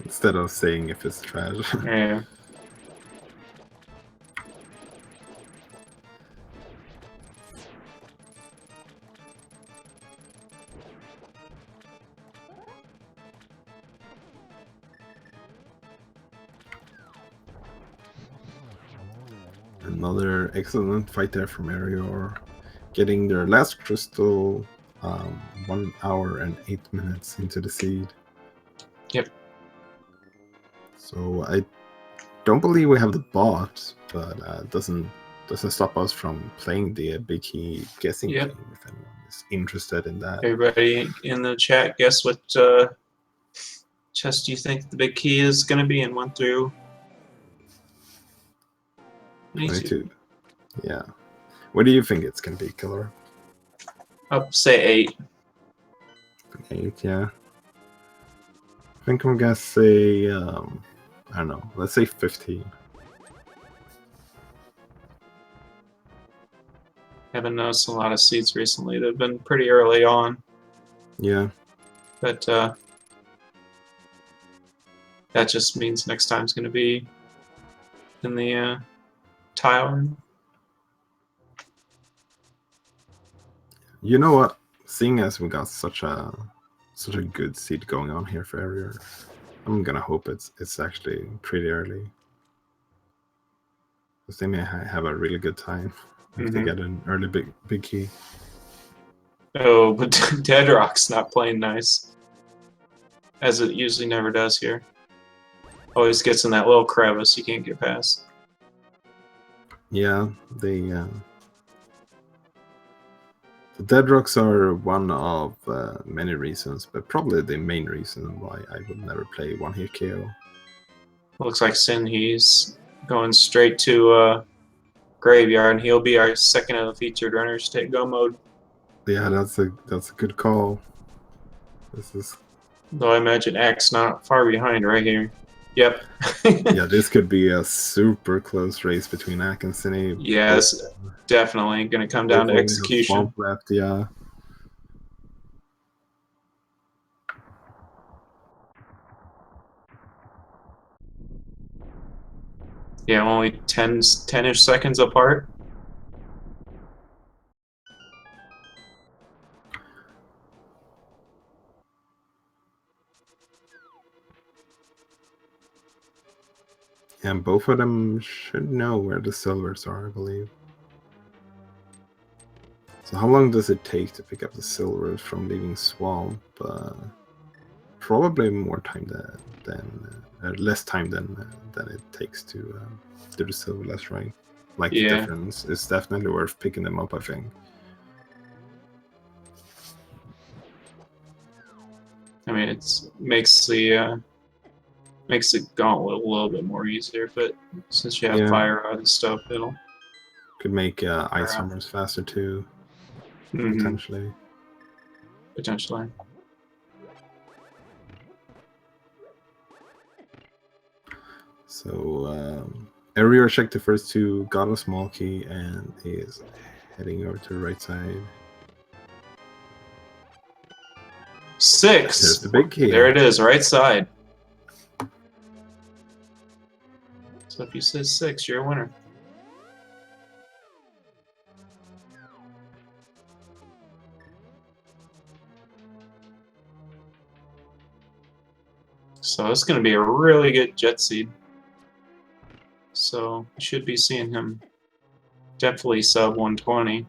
Instead of saying if it's trash. Yeah. Another excellent fight there from Arior, getting their last crystal 1 hour and 8 minutes into the seed. Yep. So I don't believe we have the bot, but doesn't stop us from playing the big key guessing game if anyone is interested in that. Everybody in the chat, guess what chest do you think the big key is going to be in 1 through 22? Yeah. What do you think it's going to be, Killer? I'll say 8. 8, yeah. I think I'm going to say, I don't know, let's say 15. Haven't noticed a lot of seeds recently. They've been pretty early on. Yeah. But that just means next time's going to be in the tile room. You know what? Seeing as we got such a good seed going on here for Arior, I'm gonna hope it's actually pretty early, because they may have a really good time if they get an early big key. Oh, but Deadrock's not playing nice, as it usually never does here. Always gets in that little crevice you can't get past. Yeah, the Deadrocks are one of many reasons, but probably the main reason why I would never play one hit KO. Looks like Sin, he's going straight to Graveyard, and he'll be our second of the featured runners to take go mode. Yeah, that's a good call. This is. Though I imagine Axe not far behind right here. Yep. Yeah, this could be a super close race between Ak and Cine. Yes, definitely going to come down to Both only have execution. Swamp left, yeah. Yeah, only 10-ish seconds apart. And both of them should know where the silvers are, I believe. So how long does it take to pick up the silvers from leaving Swamp? Probably more time than less time than it takes to do the silverless rank. Like the Yeah. difference is definitely worth picking them up, I think. I mean, it's makes the gauntlet a little bit more easier, but since you have Yeah. fire rod and stuff, it'll Could make ice armors faster too, potentially. Potentially. So Arior checked the first two, got a small key, and is heading over to the right side. 6. There's the big key. There it is, right side. So if you say 6, you're a winner. So it's going to be a really good jet seed. So you should be seeing him definitely sub 120.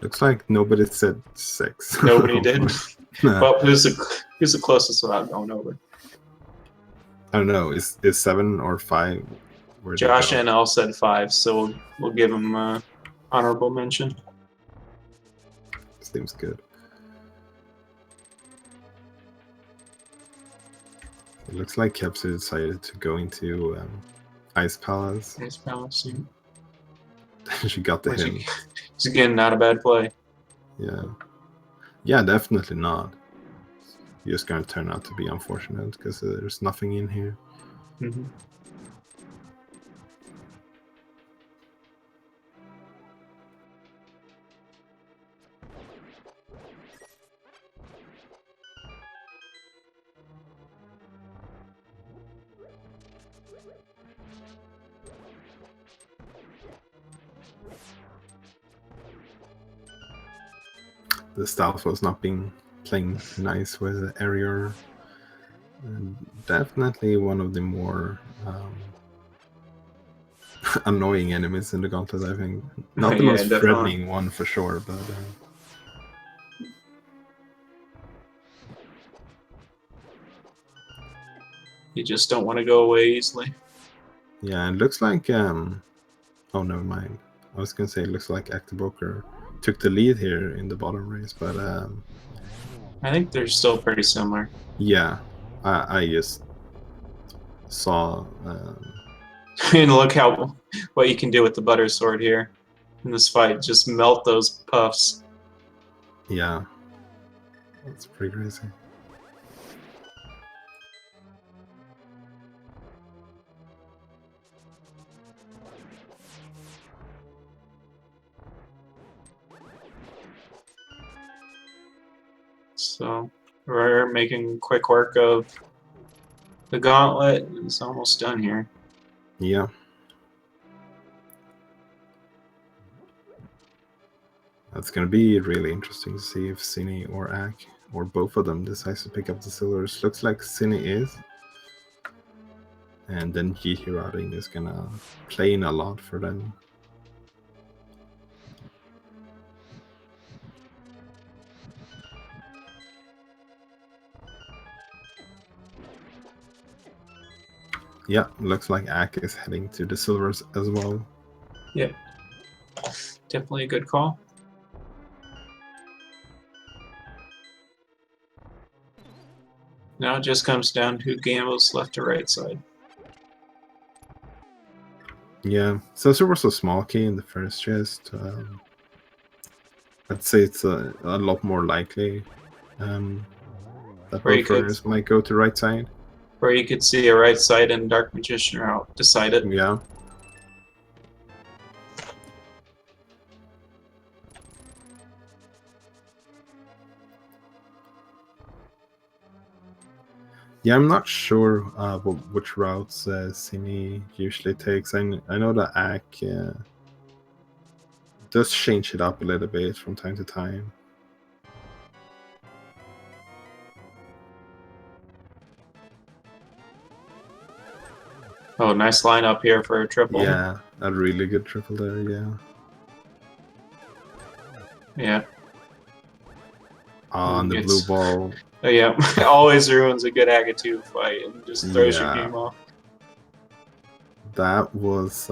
Looks like nobody said 6. Nobody did. Nah. Well, who's the closest without going over? I don't know. Is 7 or 5? Josh and L said 5, so we'll give him honorable mention. Seems good. It looks like Kepsu decided to go into Ice Palace. Ice Palace. She got the hint. It's again not a bad play. Yeah. Yeah, definitely not. Just going to turn out to be unfortunate because there's nothing in here. Mm-hmm. The Stealth was not playing nice with Arior. Definitely one of the more annoying enemies in the Gauntlet, I think. Not the most threatening one for sure, but you just don't want to go away easily. yeah, it looks like oh, never mind. I was gonna say it looks like Actiboker took the lead here in the bottom race, but I think they're still pretty similar. Yeah, I just saw And look what you can do with the butter sword here in this fight. Just melt those puffs. Yeah, that's pretty crazy. So we're making quick work of the gauntlet. It's almost done here. Yeah. That's going to be really interesting to see if Cine or Ak, or both of them, decides to pick up the silvers. Looks like Cine is. And then GT routing is going to play in a lot for them. Yeah, looks like Ak is heading to the silvers as well. Yep. Definitely a good call. Now it just comes down to who gambles left to right side. Yeah, since there was a small key in the first chest, I'd say it's a lot more likely That Or you both could- runners might go to right side. Or you could see a right side and Dark Magician are out. Decide it. Yeah. Yeah, I'm not sure which routes Simi usually takes. I know that Ak does change it up a little bit from time to time. Oh, nice line up here for a triple. Yeah, a really good triple there, yeah. Yeah. On the blue It's- ball. Oh, yeah. Always ruins a good Agatu fight and just throws your Yeah. game off. That was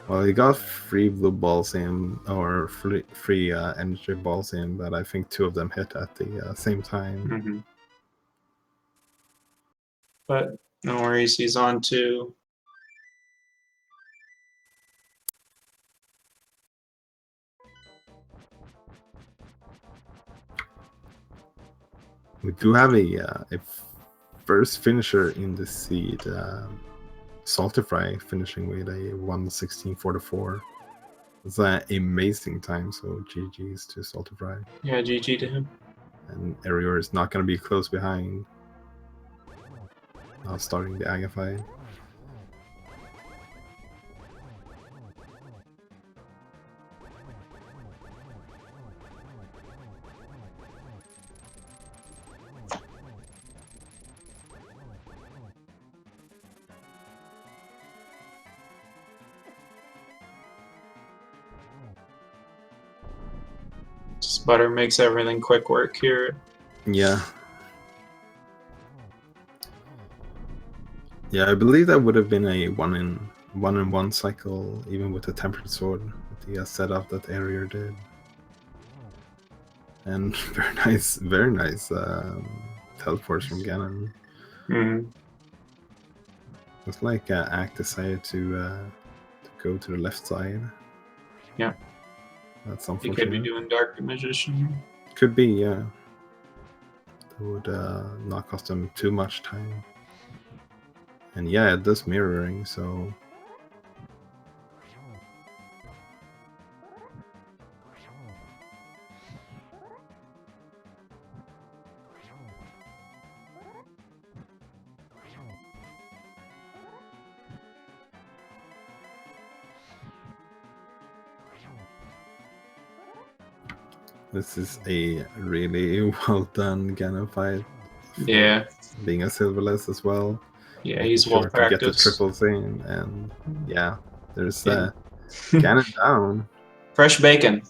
well, he got free blue balls in, or free energy balls in, but I think 2 of them hit at the same time. Mm-hmm. But no worries, he's on to. We do have a first finisher in the seed, Saltify, finishing with a 1:16.44. It's an amazing time, so GG's to Saltify. Yeah, GG to him. And Arior is not going to be close behind. Now starting the Aga fight. Just Butter makes everything quick work here. Yeah. Yeah, I believe that would have been a one in one cycle, even with the tempered sword, with the setup that Arior did. And very nice teleports from Ganon. Mm-hmm. It's like Act decided to go to the left side. Yeah. That's He unfortunate. could be doing Dark Magician. Could be, yeah. That would not cost him too much time. And yeah, it does mirroring, so... This is a really well done Ganon fight. Yeah. Being a silverless as well. Yeah, he's well to get the practiced. triples in, and yeah, there's Yeah. Ganon down. Fresh bacon.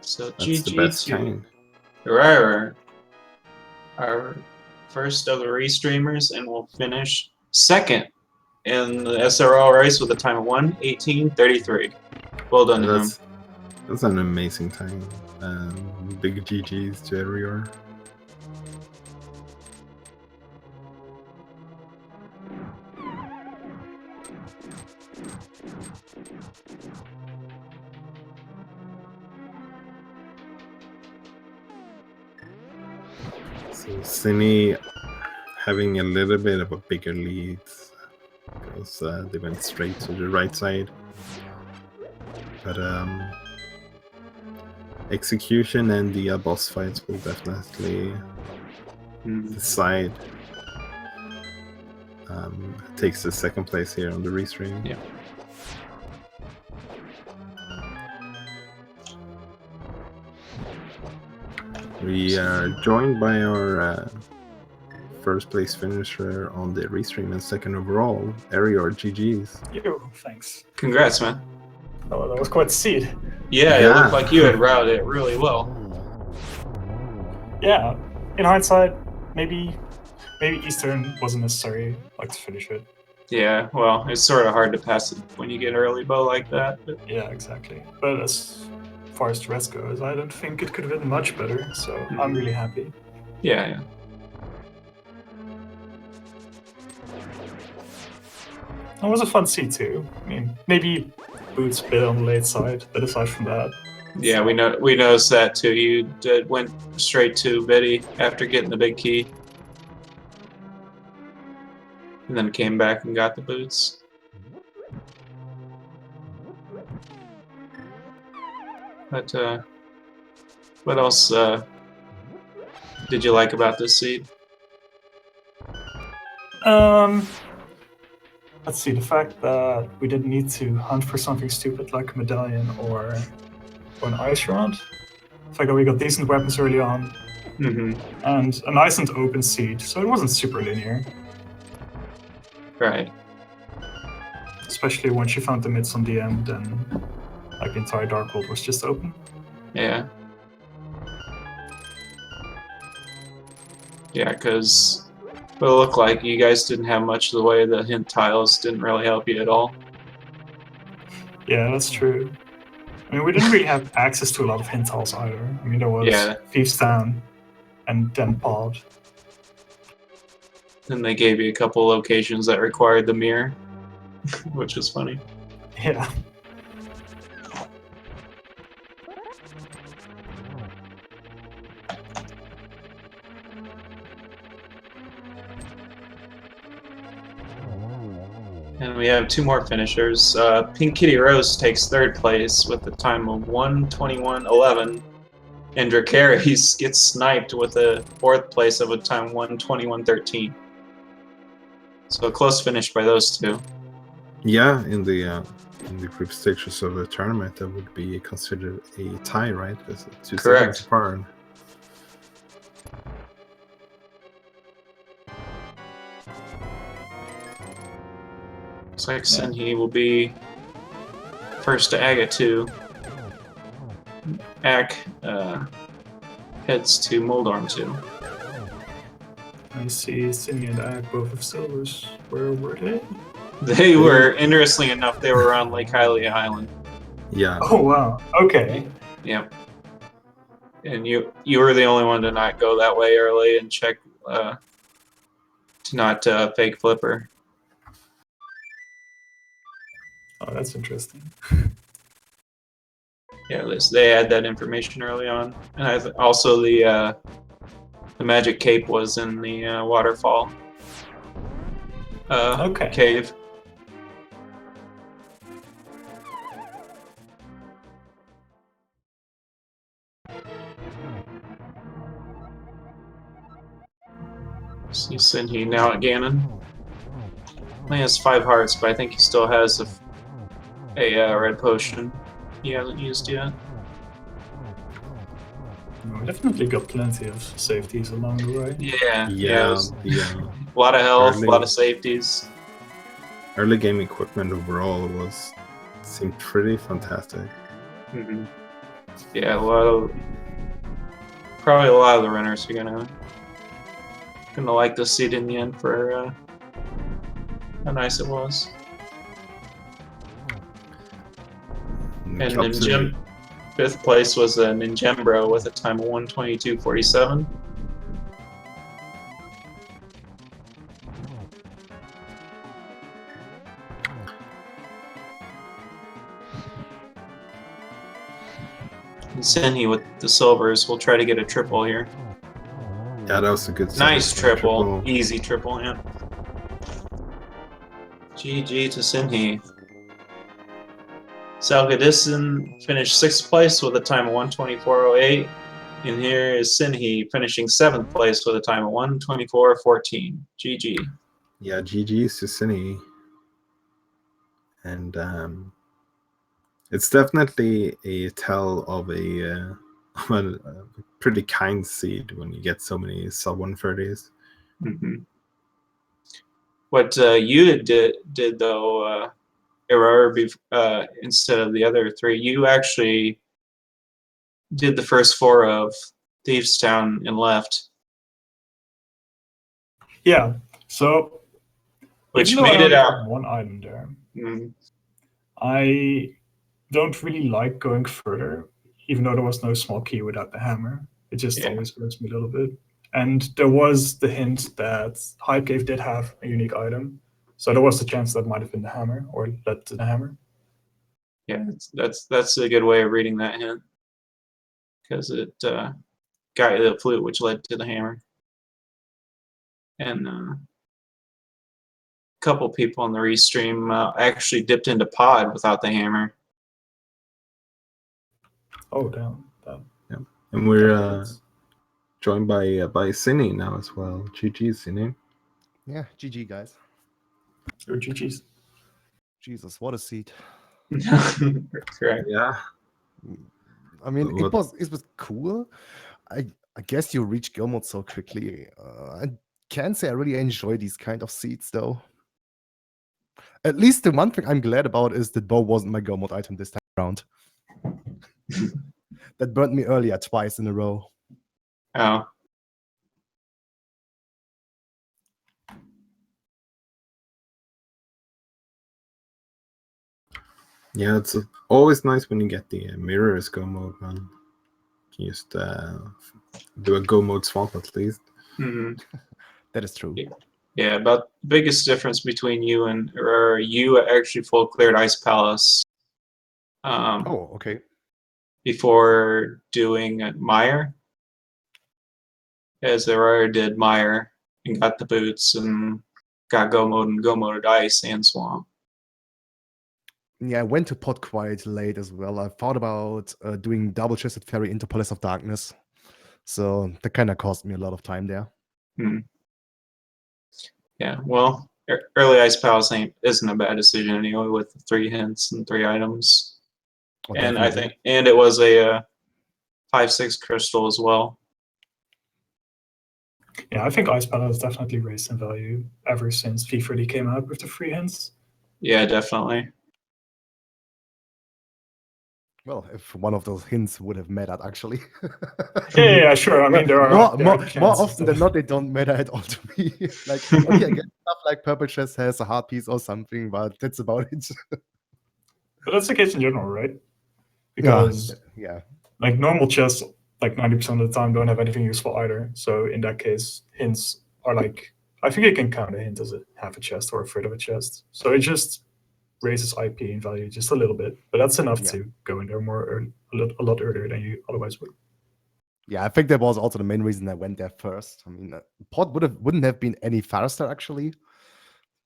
So That's the GG best to kind. Rara, our first of the restreamers, and we'll finish second in the SRL race with a time of 1:18:33. Well done to him. That's an amazing time. Big GG's to Arior. So Simi having a little bit of a bigger lead because they went straight to the right side. But execution and the boss fights will definitely decide. Takes the second place here on the restream. Yeah. We are joined by our first place finisher on the restream and second overall, Arior. GG's. Yo, thanks. Congrats, man. Oh, that was quite the seed. Yeah, it Yeah. looked like you had routed it really well. Yeah, in hindsight, maybe Eastern wasn't necessary, like, to finish it. Yeah, well, it's sort of hard to pass it when you get early bow like that. But Yeah, exactly. But as far as the rest goes, I don't think it could have been much better, so I'm really happy. yeah. It was a fun seed too. I mean, maybe Boots a bit on the late side, but aside from that, Yeah, we noticed that too. You went straight to Biddy after getting the big key, and then came back and got the boots. But what else did you like about this seed? Let's see, the fact that we didn't need to hunt for something stupid like a medallion or an ice rod. The fact that we got decent weapons early on, and a nice and open seed, so it wasn't super linear. Right. Especially once you found the mids on the end, then like the entire Dark World was just open. Yeah. Yeah, because it looked like you guys didn't have much of the way. The hint tiles didn't really help you at all. Yeah, that's true. I mean, we didn't really have access to a lot of hint tiles either. I mean, there was Thieves Town and then Pod. And they gave you a couple locations that required the mirror, which was funny. Yeah. And we have two more finishers. Pink Kitty Rose takes third place with a time of 1:21:11. And Dracarys gets sniped with a fourth place of a time 1:21:13. So a close finish by those two. Yeah, in the group stages of the tournament, that would be considered a tie, right? Because 2 seconds apart. Looks like Senhi will be first to Aga 2. Ak heads to Moldorm 2. I see Cindy and Ag both have silvers. Where were they? They were, interestingly enough, they were on Lake Hylia Island. Yeah. Oh wow. Okay. Yep. And you were the only one to not go that way early and check to not fake flipper. Oh, that's interesting. Yeah, they had that information early on, and also the magic cape was in the waterfall cave. See Sinhi now at Ganon. He has 5 hearts, but I think he still has a red potion he hasn't used yet. We definitely got plenty of safeties along the way. Yeah. A lot of health, a lot of safeties. Early game equipment overall seemed pretty fantastic. Yeah, probably a lot of the runners are gonna like the seed in the end for how nice it was. And in 5th place was a Ninjembro with a time of 1:22:47. And Senhi with the silvers will try to get a triple here. Yeah, that was a good nice triple. Easy triple, yeah. GG to Senhi. Salgadisson finished 6th place with a time of 1:24:08. And here is Senhi finishing 7th place with a time of 1:24:14. GG. Yeah, GG's to Senhi. And it's definitely a tell of a pretty kind seed when you get so many sub 130s. What you did though, Error, instead of the other 3, you actually did the first 4 of Thieves Town and left. Yeah, so which made it out. One item there. I don't really like going further, even though there was no small key without the hammer. It just always hurts me a little bit. And there was the hint that Hype Cave did have a unique item, so there was the chance that might have been the hammer or led to the hammer. Yeah, that's a good way of reading that hint. because it got you the flute, which led to the hammer. And a couple people in the restream actually dipped into pod without the hammer. Oh, damn. That, Yeah. And we're joined by Cine now as well. GG, Cine. Yeah, GG, guys. your GG's. Jesus, what a seat. Correct. Yeah. I mean, What- it was cool. I guess you reach go mode so quickly. I can't say I really enjoy these kind of seats though. At least the one thing I'm glad about is that bow wasn't my go mode item this time around. That burned me earlier twice in a row. Oh. Yeah, it's always nice when you get the mirror as go mode, man. You just do a go mode swap at least. Mhm. That is true. Yeah, about the biggest difference between you and or you actually full cleared Ice Palace Oh, okay. before doing Meyer, as Aurora did Meyer and got the boots and got go mode and go moded Ice and Swamp. Yeah, I went to pot quite late as well. I thought about doing double chested fairy into Palace of Darkness. So that kind of cost me a lot of time there. Yeah, well, early Ice Palace isn't a bad decision anyway with the 3 hints and 3 items. Oh, And I definitely. think, and it was a 5/6 crystal as well. Yeah, I think Ice Battle has definitely raised in value ever since V30 came out with the free hints. Yeah, definitely. Well, if one of those hints would have mattered, actually. Yeah, sure. I mean, there are more chances often than that- not, they don't matter at all to me. Like, okay, I get stuff like Purple Chest has a heart piece or something, but that's about it. But that's the case in general, right? Because yeah, like normal chests, like 90% of the time don't have anything useful either. So in that case, hints are like, I think you can count a hint as a half a chest or a third of a chest. So it just raises IP in value just a little bit, but that's enough Yeah. to go in there a lot earlier than you otherwise would. yeah. I think that was also the main reason I went there first. I mean, pot wouldn't have been any faster actually,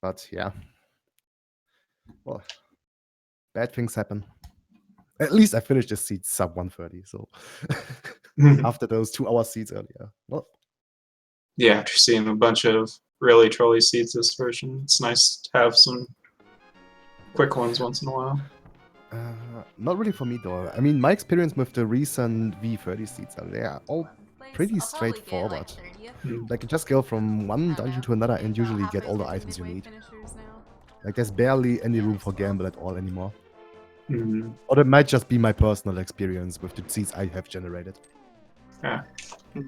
but yeah. Well, bad things happen. At least I finished the seat sub 130. So after those 2-hour seats earlier, well, Yeah, after seeing a bunch of really trolley seats this version, it's nice to have some quick ones once in a while. not really for me though. I mean, my experience with the recent V30 seats they are all pretty straightforward. Like you just go from one dungeon to another and usually get all the items you need. Like there's barely any room for gamble at all anymore. Mhm. Or that might just be my personal experience with the seats I have generated. Yeah. I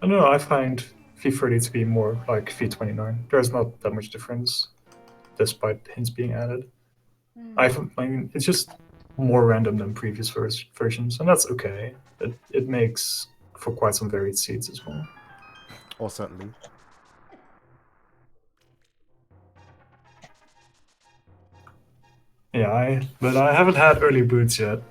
don't know, I find V30 to be more like V29. There's not that much difference, despite hints being added. I mean, it's just more random than previous versions, and that's okay. It makes for quite some varied seeds as well. Oh, certainly. Yeah, but I haven't had early boots yet.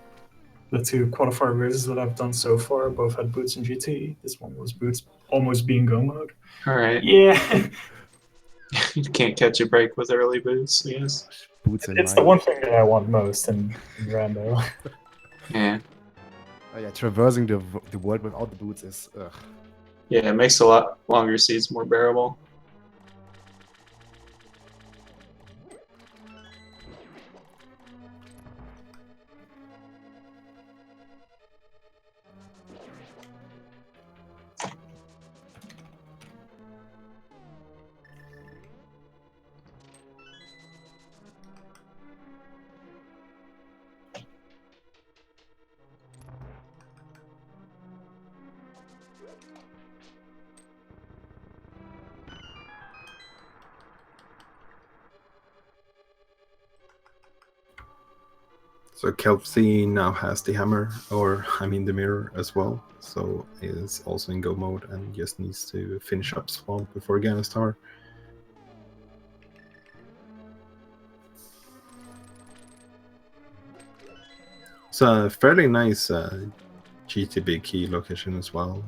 The 2 qualifier races that I've done so far both had boots in GT. This one was boots almost being go mode. All right. Yeah, You can't catch a break with early boots, yes. Boots in it's the mind. one thing that I want most in Rando. Yeah. Oh, yeah, traversing the world without the boots is ugh. Yeah, it makes a lot longer seats more bearable. So Kelpsy now has the hammer, or I mean the mirror as well. So is also in go mode and just needs to finish up Swamp before Ganastar. It's a fairly nice GTB key location as well.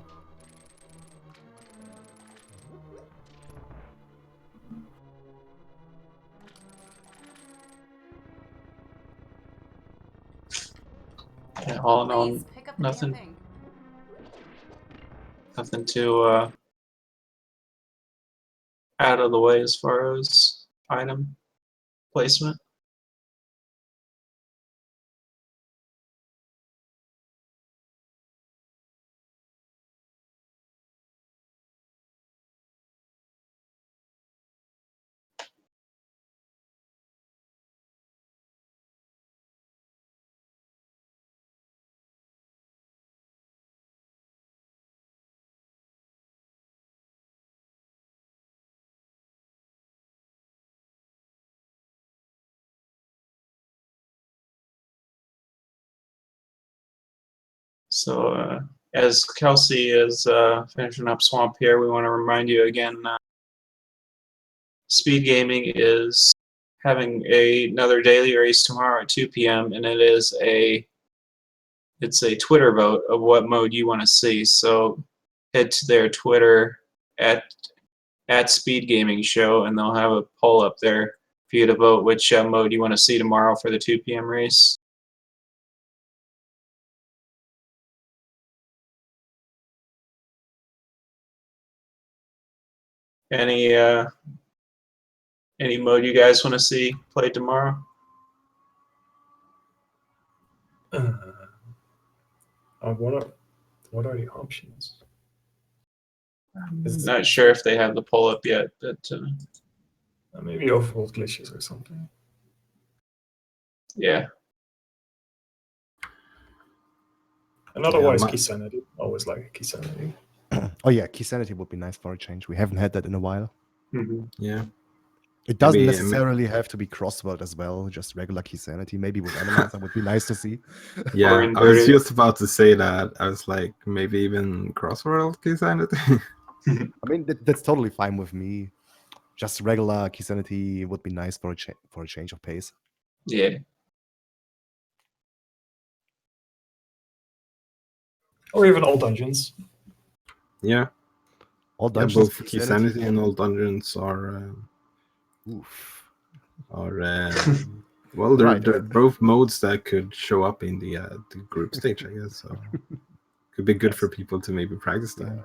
Yeah, all in all, Please pick up the nothing. damn thing. nothing too out of the way as far as item placement. So as Kelsey is finishing up Swamp here, we want to remind you again, Speed Gaming is having another daily race tomorrow at 2 p.m. and it's a Twitter vote of what mode you want to see. So head to their Twitter at Speed Gaming Show, and they'll have a poll up there for you to vote which mode you want to see tomorrow for the 2 p.m. race. Any mode you guys want to see played tomorrow? What are the options? I'm not sure if they have the poll up yet, but Maybe overworld glitches or something. yeah. And otherwise, my- key sanity. Always like key sanity. Oh yeah, key sanity would be nice for a change. We haven't had that in a while. Mm-hmm. Yeah. It doesn't Maybe- necessarily have to be crossword as well, just regular key sanity. Maybe with Randomizer would be nice to see. Yeah, Or I was inverted. just about to say that. I was like, maybe even crossworld key sanity. I mean, that's totally fine with me. Just regular key sanity would be nice for a change of pace. Yeah. Or even all dungeons. Yeah. All Yeah, dungeons. both key sanity and all dungeons are Oof. well, they're, Right. they're both modes that could show up in the group stage, I guess. So could be good for people to maybe practice that. Yeah.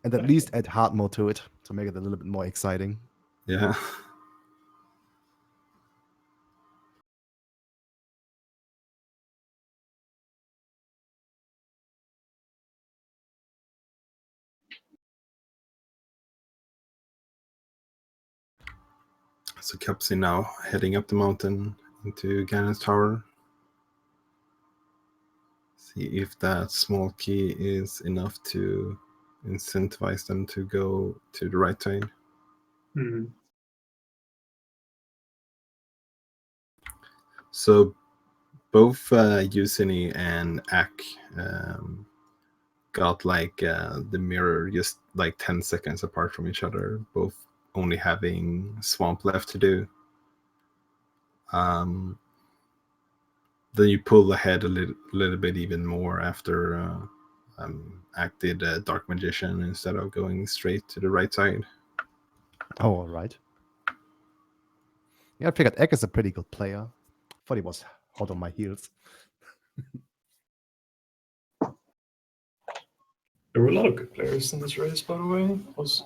And at least add hard mode to it to make it a little bit more exciting. Yeah. So Kepsi now heading up the mountain into Ganon's Tower. See if that small key is enough to incentivize them to go to the right side. Mm-hmm. So both Yusini and Ak got like the mirror just like 10 seconds apart from each other, both only having Swamp left to do. Then you pull ahead a little bit even more after Ak did Dark Magician instead of going straight to the right side. Oh, all right. Yeah, I figured Egg is a pretty good player. Thought he was hot on my heels. There were a lot of good players in this race, by the way. I was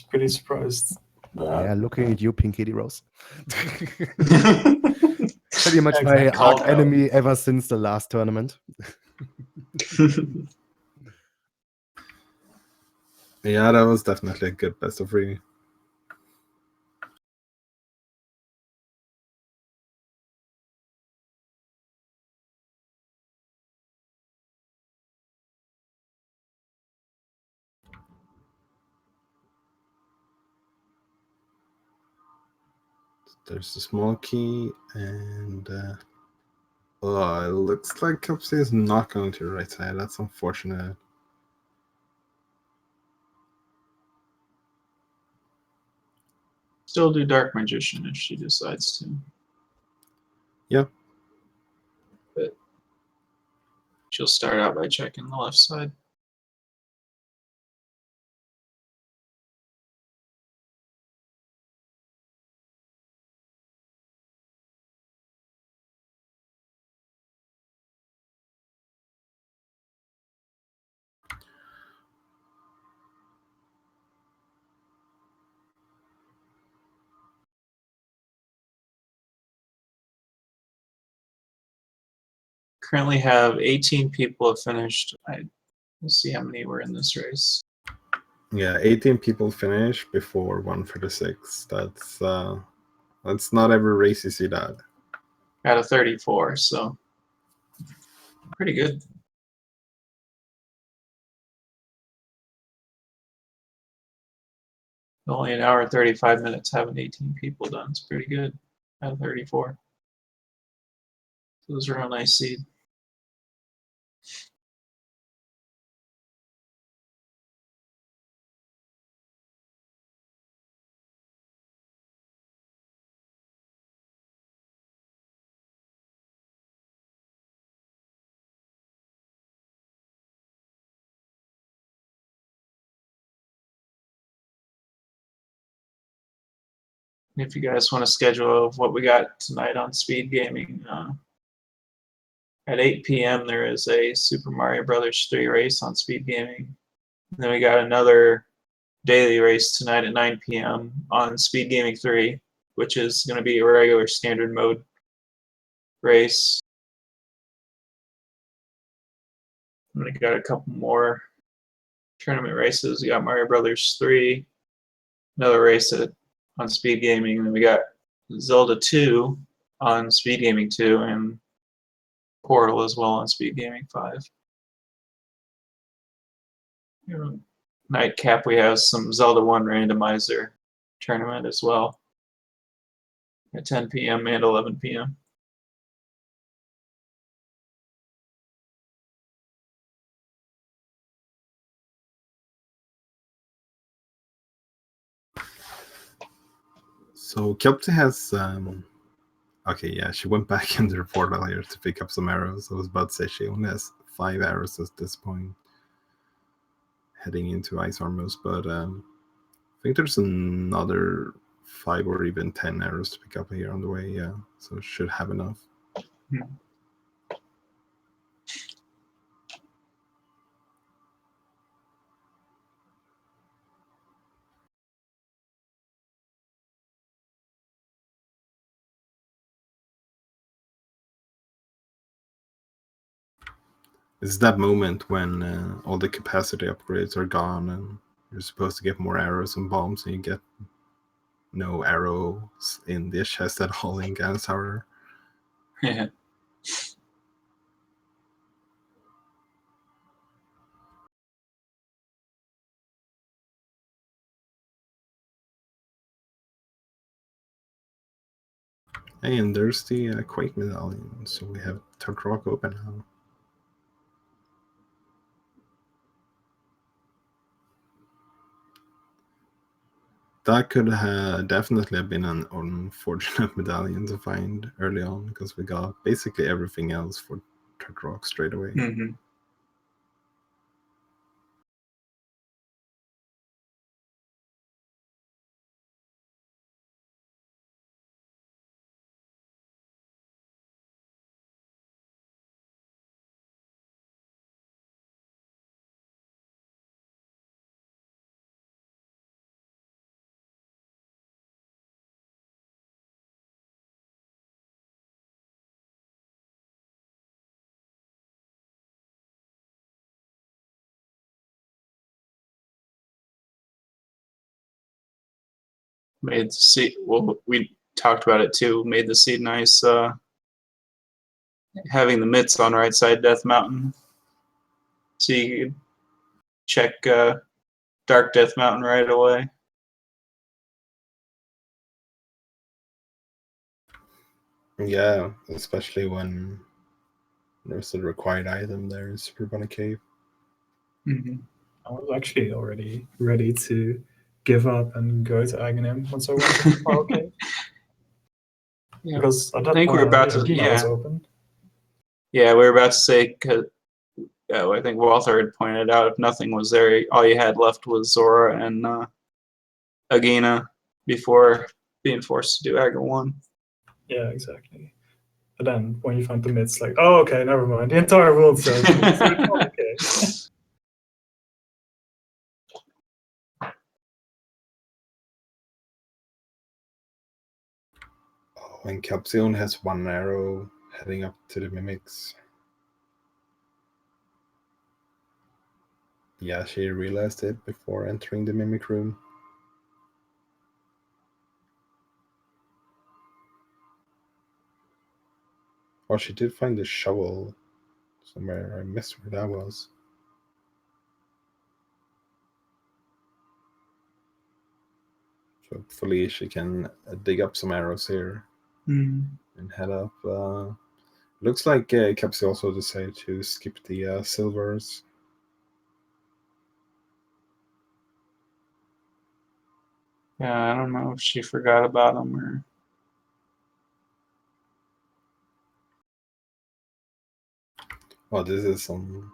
pretty surprised. Yeah, looking at you, Pink Kitty Rose. Pretty much Egg my got called arch out. enemy ever since the last tournament. Yeah, that was definitely a good best of 3. There's a small key, and oh, it looks like Kepsi is not going to the right side. That's unfortunate. Still do Dark Magician if she decides to. Yeah. But She'll start out by checking the left side. Currently have 18 people have finished. Let's see how many were in this race. Yeah, 18 people finish before 1:36. That's not every race you see that. Out of 34, so pretty good. Only an hour and 35 minutes having 18 people done. It's pretty good out of 34. Those are a nice seed. If you guys want to schedule of what we got tonight on Speed Gaming, at 8 p.m. there is a Super Mario Brothers 3 race on Speed Gaming. And then we got another daily race tonight at 9 p.m. on Speed Gaming 3, which is going to be a regular standard mode race. And we got a couple more tournament races. We got Mario Brothers 3, another race on Speed Gaming, and then we got Zelda 2 on Speed Gaming 2, and Portal as well on Speed Gaming 5. Nightcap, we have some Zelda 1 Randomizer tournament as well at 10 p.m. and 11 p.m. So Kelpie has okay, yeah, she went back into the portal here to pick up some arrows. I was about to say she only has 5 arrows at this point, heading into Ice Armors, but I think there's another 5 or even 10 arrows to pick up here on the way, yeah, so should have enough. It's that moment when all the capacity upgrades are gone and you're supposed to get more arrows and bombs, and you get no arrows in the chest at all in Gans Tower. Yeah. Hey, and there's the Quake medallion, so we have Tug Rock open now. That could definitely have been an unfortunate medallion to find early on, because we got basically everything else for Tug Rock straight away. Mm-hmm. Made the seed. Well, we talked about it too. Made the seed nice. Having the mitts on right side Death Mountain, so you could check Dark Death Mountain right away. Yeah, especially when there's a required item there in Super Bunny Cave. Mm-hmm. I was actually already ready to give up and go to Aghanim once I went to the Power Cave. Yeah. Because at that I think point, we're about to. Arena was open. Yeah, we were about to say I think Walther had pointed out, if nothing was there, all you had left was Zora and Agena before being forced to do Aggro 1. Yeah, exactly. But then when you find the mids, like, oh, okay, never mind. The entire world's open, so it's all okay. Oh, and Capzion has one arrow heading up to the mimics. Yeah, she realized it before entering the mimic room. Oh, she did find the shovel somewhere. I missed where that was. So hopefully she can dig up some arrows here and head up. Looks like Capsi also decided to skip the silvers. Yeah, I don't know if she forgot about them or. Oh, this is some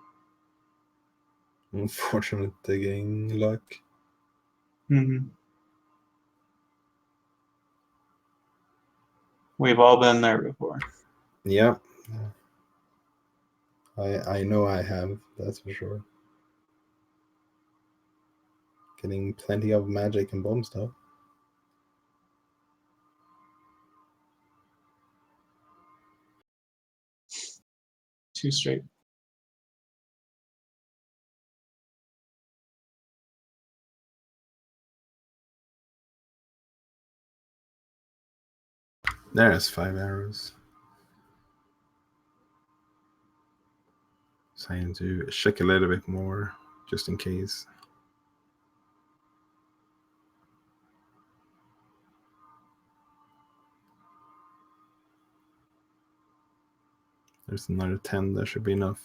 unfortunate digging luck. We've all been there before. Yeah. I know I have, that's for sure. Getting plenty of magic and bomb stuff. Two straight. There's 5 arrows. So I need to check a little bit more, just in case. There's another 10, that should be enough.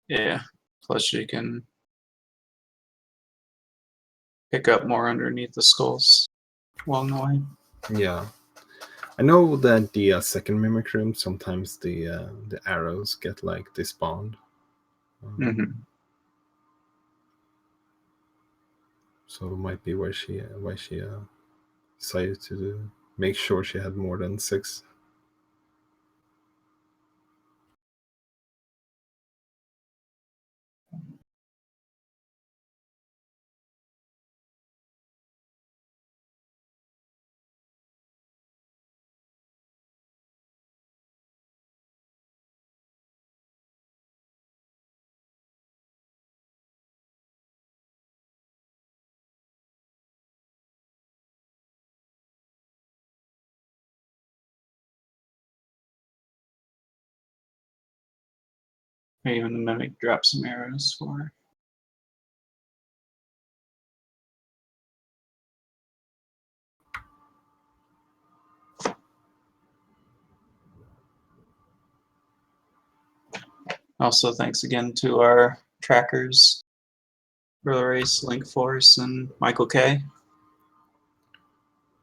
Yeah. Plus you can pick up more underneath the skulls along the way. Yeah. I know that the second mimic room, sometimes the arrows get like despawned. So it might be why she decided to make sure she had more than 6. Even the mimic drops some arrows for her. Also, thanks again to our trackers, Brother Race, Link Force, and Michael K.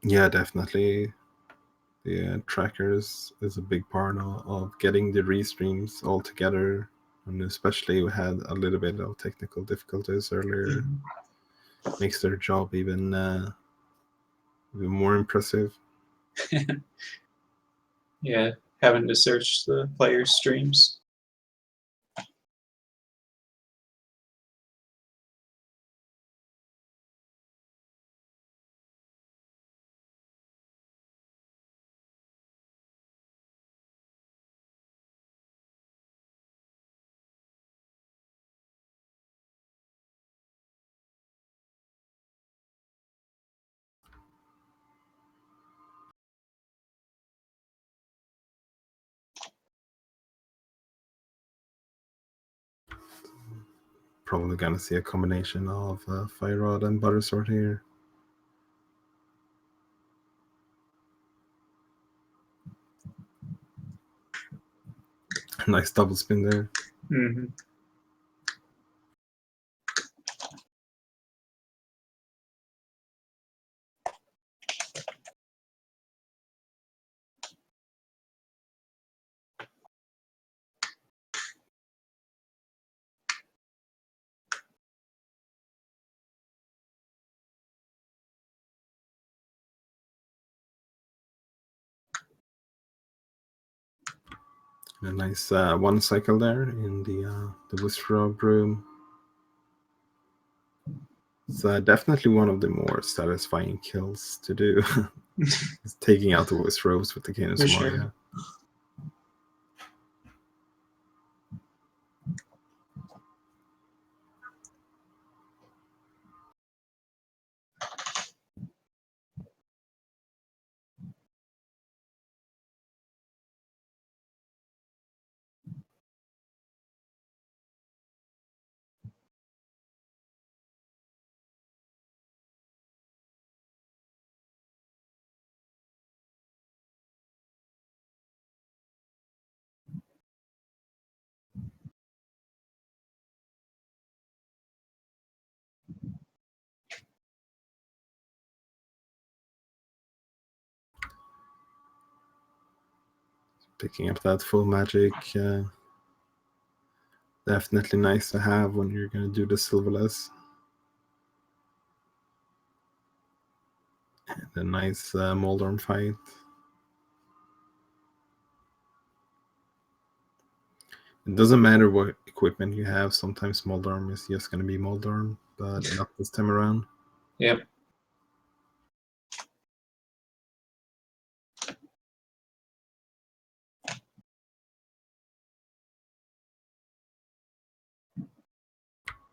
Yeah, definitely. The trackers is a big part of getting the restreams all together. And especially we had a little bit of technical difficulties earlier. Makes their job even more impressive. Yeah, having to search the players' streams. Probably gonna see a combination of Fire Rod and Butter Sword here. Nice double spin there. A nice one cycle there in the Whisper room. It's definitely one of the more satisfying kills to do. It's taking out the Whisperers with the Canis For Moria. sure. Picking up that full magic. Definitely nice to have when you're going to do the silverless. And a nice Moldorm fight. It doesn't matter what equipment you have. Sometimes Moldorm is just going to be Moldorm, but not this time around. Yep.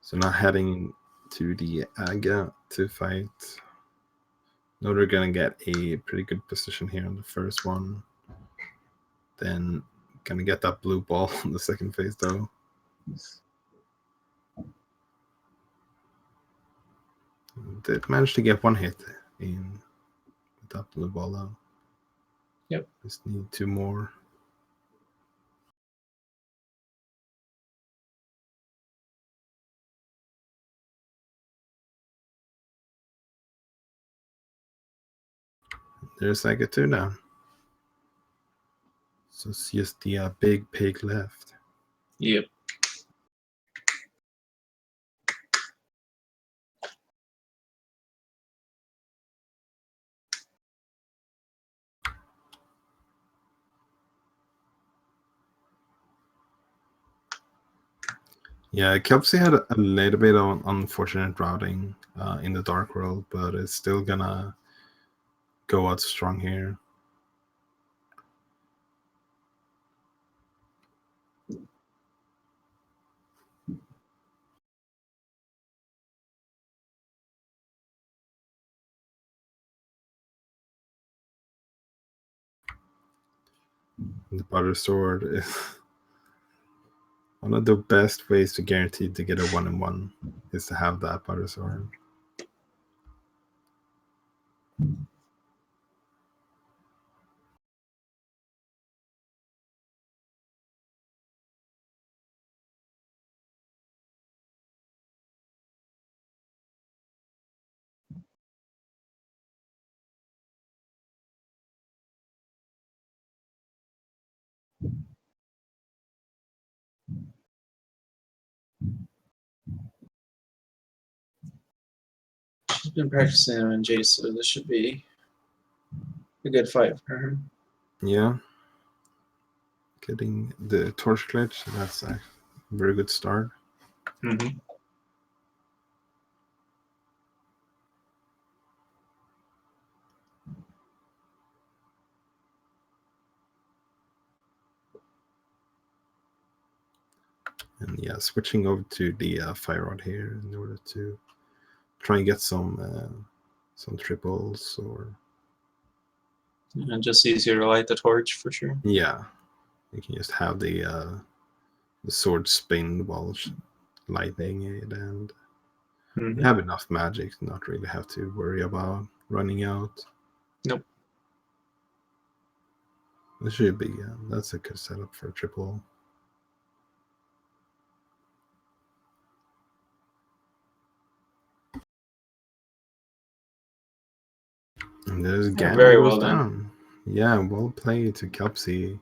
So now heading to the Aga to fight. Know they're going to get a pretty good position here on the first one. Then going to get that blue ball in the second phase, though. Did manage to get one hit in with that blue ball, though. Yep. Just need 2 more. There's Aga 2 now. So it's just the big pig left. Yep. Yeah, Kelsey had a little bit of unfortunate routing in the Dark World, but it's still gonna go out strong here. The Butter Sword is one of the best ways to guarantee to get a 1-in-1 is to have that Butter Sword. She's been practicing on Jace, so this should be a good fight for her. Yeah. Getting the torch glitch, that's a very good start. Mm-hmm. And yeah, switching over to the Fire Rod here in order to try and get some triples or... And just easier to light the torch for sure. Yeah. You can just have the sword spin while lighting it, and you have enough magic to not really have to worry about running out. Nope. This should be, that's a good setup for a triple. And there's Ganon very goes well done. down. Yeah, well played to Kelpsy.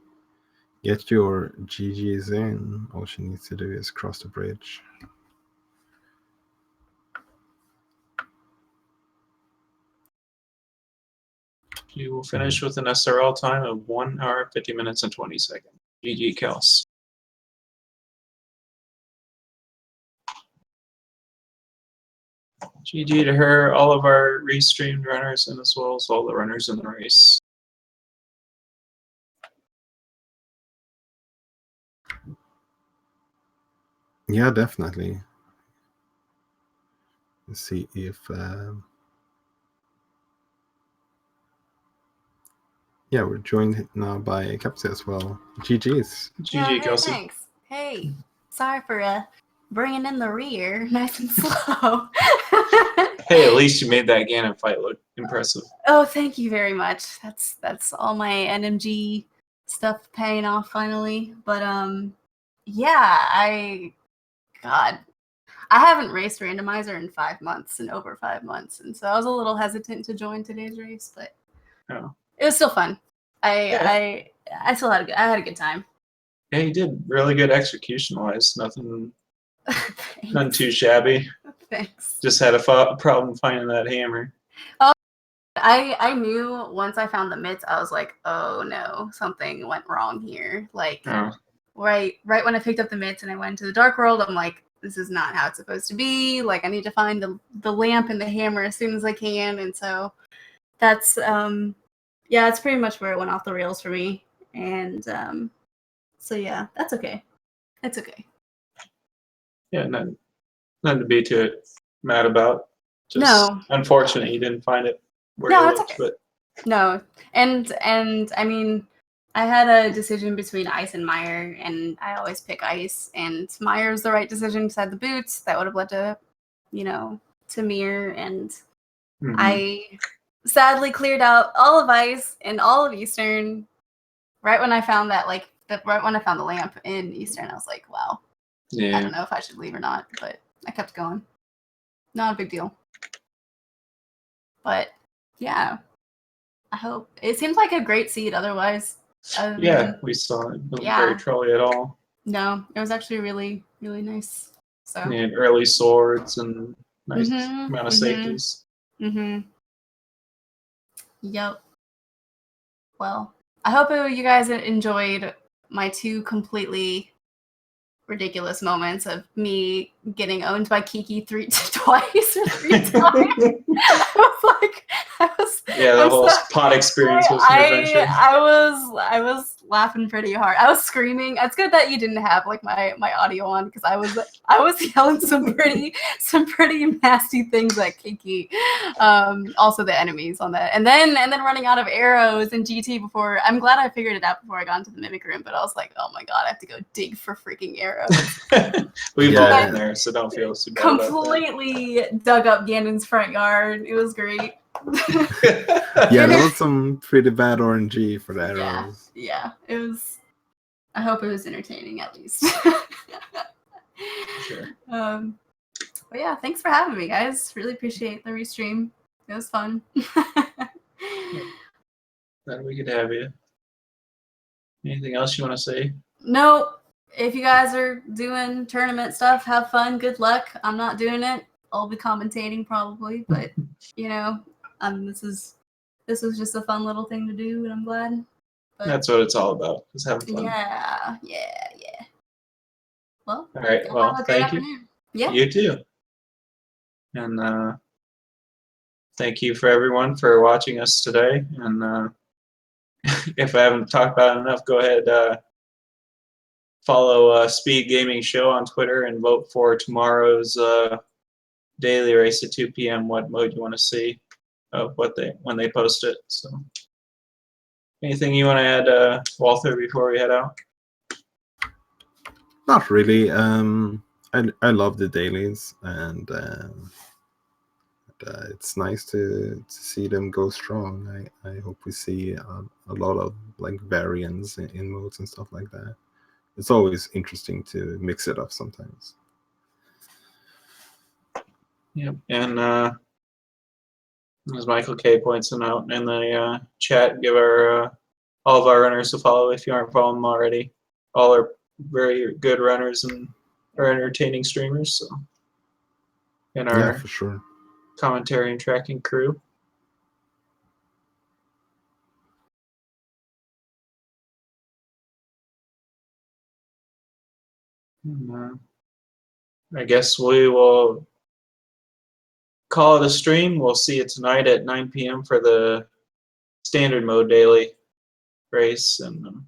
Get your GGs in. All she needs to do is cross the bridge. You will finish with an SRL time of 1 hour, 50 minutes, and 20 seconds. GG Kels. GG to her, all of our restreamed runners, and as well as all the runners in the race. Yeah, definitely. Let's see if yeah, we're joined now by Kelsey as well. GG's. GG Yeah, hey, Kelsey. thanks. Hey, sorry for bringing in the rear nice and slow. Hey, at least you made that Ganon fight look impressive. Oh, thank you very much. That's all my NMG stuff paying off finally. But yeah, God, I haven't raced randomizer in 5 months, in over 5 months, and so I was a little hesitant to join today's race, but Oh. it was still fun. I still had I had a good time. Yeah, you did really good execution-wise. Nothing Thanks. too shabby. Thanks. Just had a problem finding that hammer. I knew once I found the mitts, I was like, oh no, something went wrong here. Like Oh. right when I picked up the mitts and I went to the dark world, I'm like, this is not how it's supposed to be. Like I need to find the lamp and the hammer as soon as I can. And so that's yeah, that's pretty much where it went off the rails for me. And so yeah, that's okay. It's okay. Yeah, nothing to be too mad about. Just No. unfortunate you didn't find it where No, you it's looked, okay. but No, and I mean, I had a decision between ice and mire, and I always pick ice. And mire's the right decision because I had the boots that would have led to, you know, to mirror. And I sadly cleared out all of ice and all of Eastern right when I found that, like, right when I found the lamp in Eastern. I was like, wow, I yeah. don't know if I should leave or not, but I kept going. Not a big deal. But yeah. I hope it seems like a great seed. Otherwise, Yeah, we saw it. It wasn't yeah. very trolly at all. No, it was actually really, really nice. So. And early swords and nice Mhm, amount of mhm. safeties. Yep. Well, I hope you guys enjoyed my 2 completely ridiculous moments of me getting owned by Kiki twice or 3 times. Yeah, the whole pot experience was an adventure. I was laughing pretty hard. I was screaming. It's good that you didn't have like my audio on because I was yelling some pretty nasty things at Kiki. Also the enemies on that, and then running out of arrows in GT before. I'm glad I figured it out before I got into the mimic room, but I was like, oh my god, I have to go dig for freaking arrows. We've all been there, so don't feel too bad about that. Completely dug up Ganon's front yard. It was great. Yeah, there was some pretty bad RNG for the arrows. Yeah, it was. I hope it was entertaining at least. Sure. But yeah, thanks for having me, guys. Really appreciate the restream. It was fun. Glad we could have you. Anything else you want to say? No, if you guys are doing tournament stuff, have fun. Good luck. I'm not doing it. I'll be commentating probably, but you know, this was just a fun little thing to do, and I'm glad. But, That's what it's all about, is having fun. Yeah. Well, All right, well, thank you. Yeah. You too. And thank you for everyone for watching us today. And if I haven't talked about it enough, go ahead, follow Speed Gaming Show on Twitter and vote for tomorrow's daily race at 2 p.m. what mode you want to see when they post it. So anything you want to add, Walter, before we head out? Not really. I love the dailies, and it's nice to see them go strong. I hope we see a lot of like variants in modes and stuff like that. It's always interesting to mix it up sometimes. Yep. And as Michael K points out in the chat, give our all of our runners a follow if you aren't following them already. All are very good runners and are entertaining streamers. So, and our Yeah, for sure. commentary and tracking crew. I guess we will call it a stream. We'll see you tonight at 9 p.m. for the standard mode daily race. And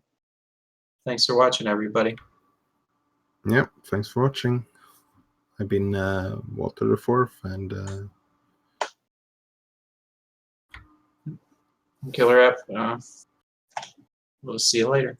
thanks for watching, everybody. Yep, thanks for watching. I've been Walter the Fourth, and Killer App. We'll see you later.